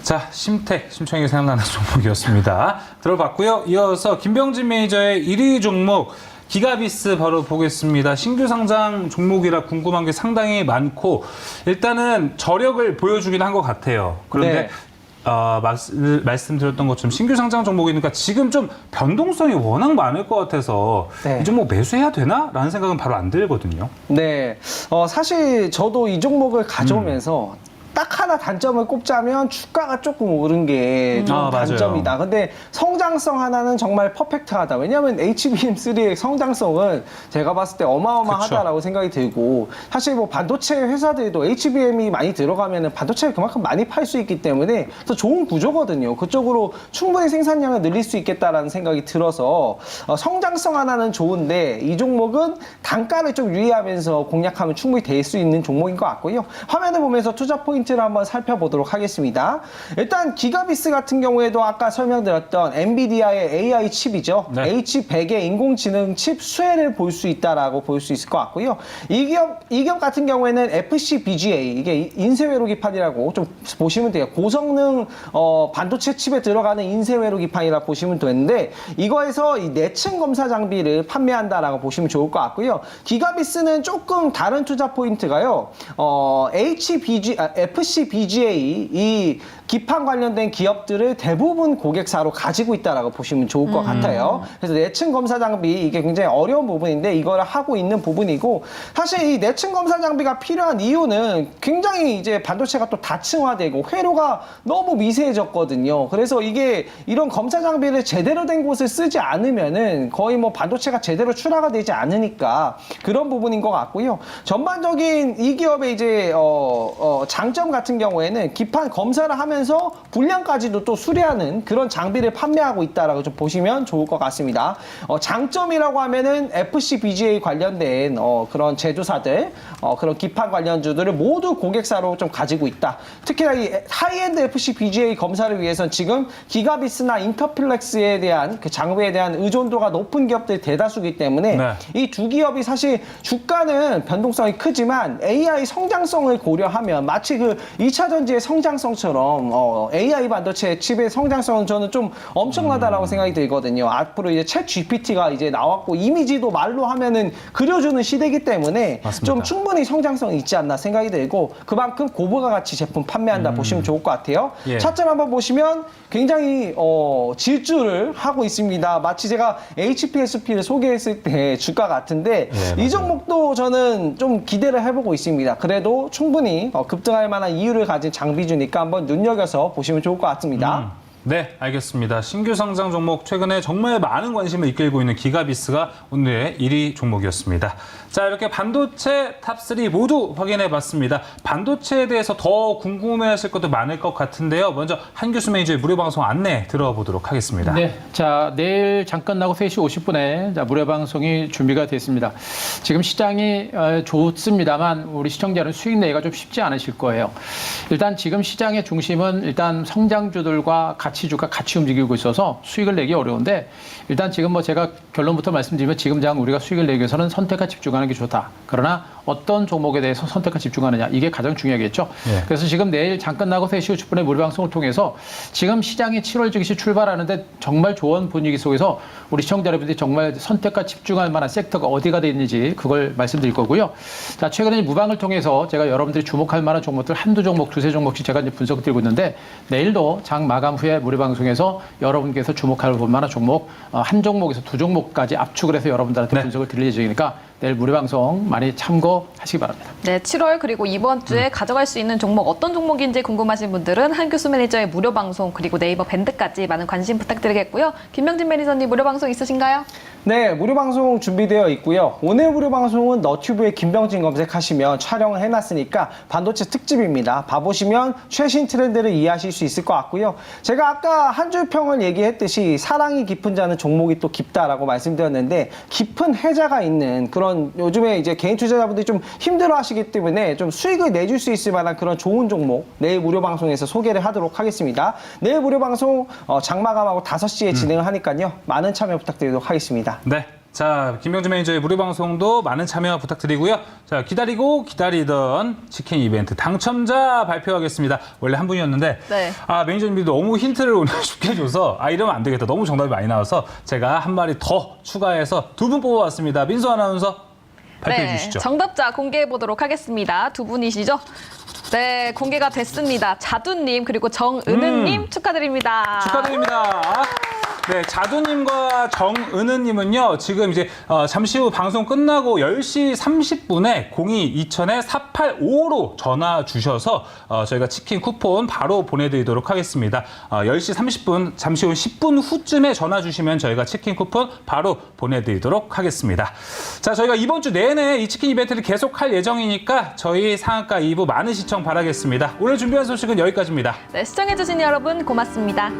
자, 심텍, 심청이 생각나는 종목이었습니다. 들어봤고요. 이어서 김병진 매니저의 1위 종목 기가비스 바로 보겠습니다. 신규 상장 종목이라 궁금한 게 상당히 많고, 일단은 저력을 보여주긴 한 것 같아요. 그런데 네. 말씀드렸던 것처럼 신규 상장 종목이니까 지금 좀 변동성이 워낙 많을 것 같아서 네. 이 종목 매수해야 되나? 라는 생각은 바로 안 들거든요. 네. 사실 저도 이 종목을 가져오면서 딱 하나 단점을 꼽자면 주가가 조금 오른 게 좀 맞아요. 단점이다. 근데 성장성 하나는 정말 퍼펙트하다. 왜냐하면 HBM3의 성장성은 제가 봤을 때 어마어마하다라고 생각이 들고, 사실 뭐 반도체 회사들도 HBM이 많이 들어가면 반도체를 그만큼 많이 팔 수 있기 때문에 더 좋은 구조거든요. 그쪽으로 충분히 생산량을 늘릴 수 있겠다라는 생각이 들어서 성장성 하나는 좋은데 이 종목은 단가를 좀 유의하면서 공략하면 충분히 될 수 있는 종목인 것 같고요. 화면을 보면서 투자 포인트를 한번 살펴보도록 하겠습니다. 일단 기가비스 같은 경우에도 아까 설명드렸던 엔비디아의 AI 칩이죠. 네. H100의 인공지능 칩 수혜를 볼 수 있다라고 볼 수 있을 것 같고요. 이 기업 같은 경우에는 FC BGA, 이게 인쇄회로 기판이라고 좀 보시면 돼요. 고성능 반도체 칩에 들어가는 인쇄회로 기판이라 보시면 되는데, 이거에서 이 내층 검사 장비를 판매한다라고 보시면 좋을 것 같고요. 기가비스는 조금 다른 투자 포인트가요. FC BGA 이 기판 관련된 기업들을 대부분 고객사로 가지고 있다라고 보시면 좋을 것 같아요. 그래서 내층 검사 장비, 이게 굉장히 어려운 부분인데 이걸 하고 있는 부분이고, 사실 이 내층 검사 장비가 필요한 이유는 굉장히 이제 반도체가 또 다층화되고 회로가 너무 미세해졌거든요. 그래서 이게 이런 검사 장비를 제대로 된 곳을 쓰지 않으면은 거의 뭐 반도체가 제대로 출하가 되지 않으니까 그런 부분인 것 같고요. 전반적인 이 기업의 이제 장점 같은 경우에는 기판 검사를 하면서 불량까지도 또 수리하는 그런 장비를 판매하고 있다라고 좀 보시면 좋을 것 같습니다. 장점이라고 하면은 FC BGA 관련된 그런 제조사들, 그런 기판 관련주들을 모두 고객사로 좀 가지고 있다. 특히나 이 하이엔드 FC BGA 검사를 위해서는 지금 기가비스나 인터플렉스에 대한 그 장비에 대한 의존도가 높은 기업들이 대다수이기 때문에 네. 이 두 기업이 사실 주가는 변동성이 크지만 AI 성장성을 고려하면 마치 그 그 2차 전지의 성장성처럼 AI 반도체 칩의 성장성은 저는 좀 엄청나다라고 생각이 들거든요. 앞으로 이제 챗 GPT가 이제 나왔고 이미지도 말로 하면은 그려주는 시대이기 때문에 맞습니다. 좀 충분히 성장성이 있지 않나 생각이 들고 그만큼 고부가 가치 제품 판매한다 보시면 좋을 것 같아요. 예. 차트 한번 보시면 굉장히 질주를 하고 있습니다. 마치 제가 HPSP를 소개했을 때 주가 같은데 예, 이 종목도 저는 좀 기대를 해보고 있습니다. 그래도 충분히 급등할 만한 이유를 가진 장비주니까 한번 눈여겨서 보시면 좋을 것 같습니다. 네, 알겠습니다. 신규 상장 종목 최근에 정말 많은 관심을 이끌고 있는 기가비스가 오늘의 1위 종목이었습니다. 자, 이렇게 반도체 탑3 모두 확인해봤습니다. 반도체에 대해서 더 궁금해하실 것도 많을 것 같은데요. 먼저 한규수 매니저의 무료 방송 안내 들어보도록 하겠습니다. 네, 자 내일 잠깐 나고 3시 50분에 무료 방송이 준비가 됐습니다. 지금 시장이 좋습니다만 우리 시청자는 수익 내기가 좀 쉽지 않으실 거예요. 일단 지금 시장의 중심은 일단 성장주들과 가치주가 같이 움직이고 있어서 수익을 내기 어려운데 일단 지금 뭐 제가 결론부터 말씀드리면 지금 장 우리가 수익을 내기 위해서는 선택과 집중하는 게 좋다. 그러나 어떤 종목에 대해서 선택과 집중하느냐 이게 가장 중요하겠죠. 예. 그래서 지금 내일 잠깐 나고 3시 50분에 무료 방송을 통해서 지금 시장이 7월 증시 출발하는데 정말 좋은 분위기 속에서 우리 시청자 여러분들이 정말 선택과 집중할 만한 섹터가 어디가 돼 있는지 그걸 말씀드릴 거고요. 자, 최근에 무방을 통해서 제가 여러분들이 주목할 만한 종목들 한두 종목, 두세 종목씩 제가 이제 분석드리고 있는데 내일도 장 마감 후에 무료 방송에서 여러분께서 주목할 만한 종목 한 종목에서 두 종목까지 압축을 해서 여러분들한테 네. 분석을 드릴 예정이니까 내일 무료 방송 많이 참고하시기 바랍니다. 네, 7월 그리고 이번 주에 가져갈 수 있는 종목 어떤 종목인지 궁금하신 분들은 한교수 매니저의 무료 방송 그리고 네이버 밴드까지 많은 관심 부탁드리겠고요. 김명진 매니저님 무료 방송 있으신가요? 네, 무료 방송 준비되어 있고요. 오늘 무료 방송은 너튜브에 김병진 검색하시면 촬영을 해놨으니까 반도체 특집입니다. 봐보시면 최신 트렌드를 이해하실 수 있을 것 같고요. 제가 아까 한 줄 평을 얘기했듯이 사랑이 깊은 자는 종목이 또 깊다라고 말씀드렸는데 깊은 해자가 있는 그런 요즘에 이제 개인 투자자분들이 좀 힘들어하시기 때문에 좀 수익을 내줄 수 있을 만한 그런 좋은 종목 내일 무료 방송에서 소개를 하도록 하겠습니다. 내일 무료 방송 장마감하고 5시에 진행을 하니까요. 많은 참여 부탁드리도록 하겠습니다. 네. 자, 김병준 매니저의 무료 방송도 많은 참여 부탁드리고요. 자, 기다리고 기다리던 치킨 이벤트 당첨자 발표하겠습니다. 원래 한 분이었는데, 네. 매니저님이 너무 힌트를 오늘 쉽게 줘서, 이러면 안 되겠다. 너무 정답이 많이 나와서 제가 한 마리 더 추가해서 2분 뽑아왔습니다. 민수 아나운서 발표해 주시죠. 정답자 공개해 보도록 하겠습니다. 두 분이시죠? 네, 공개가 됐습니다. 자두님 그리고 정은은님 축하드립니다. 축하드립니다. 네, 자두님과 정은은님은요, 지금 이제 잠시 후 방송 끝나고 10시 30분에 02-2000-4855로 전화 주셔서 저희가 치킨 쿠폰 바로 보내드리도록 하겠습니다. 10시 30분, 잠시 후 10분 후쯤에 전화 주시면 저희가 치킨 쿠폰 바로 보내드리도록 하겠습니다. 자, 저희가 이번 주 내내 이 치킨 이벤트를 계속할 예정이니까 저희 상한가 2부 많은 시청 바라겠습니다. 오늘 준비한 소식은 여기까지입니다. 네, 시청해주신 여러분 고맙습니다.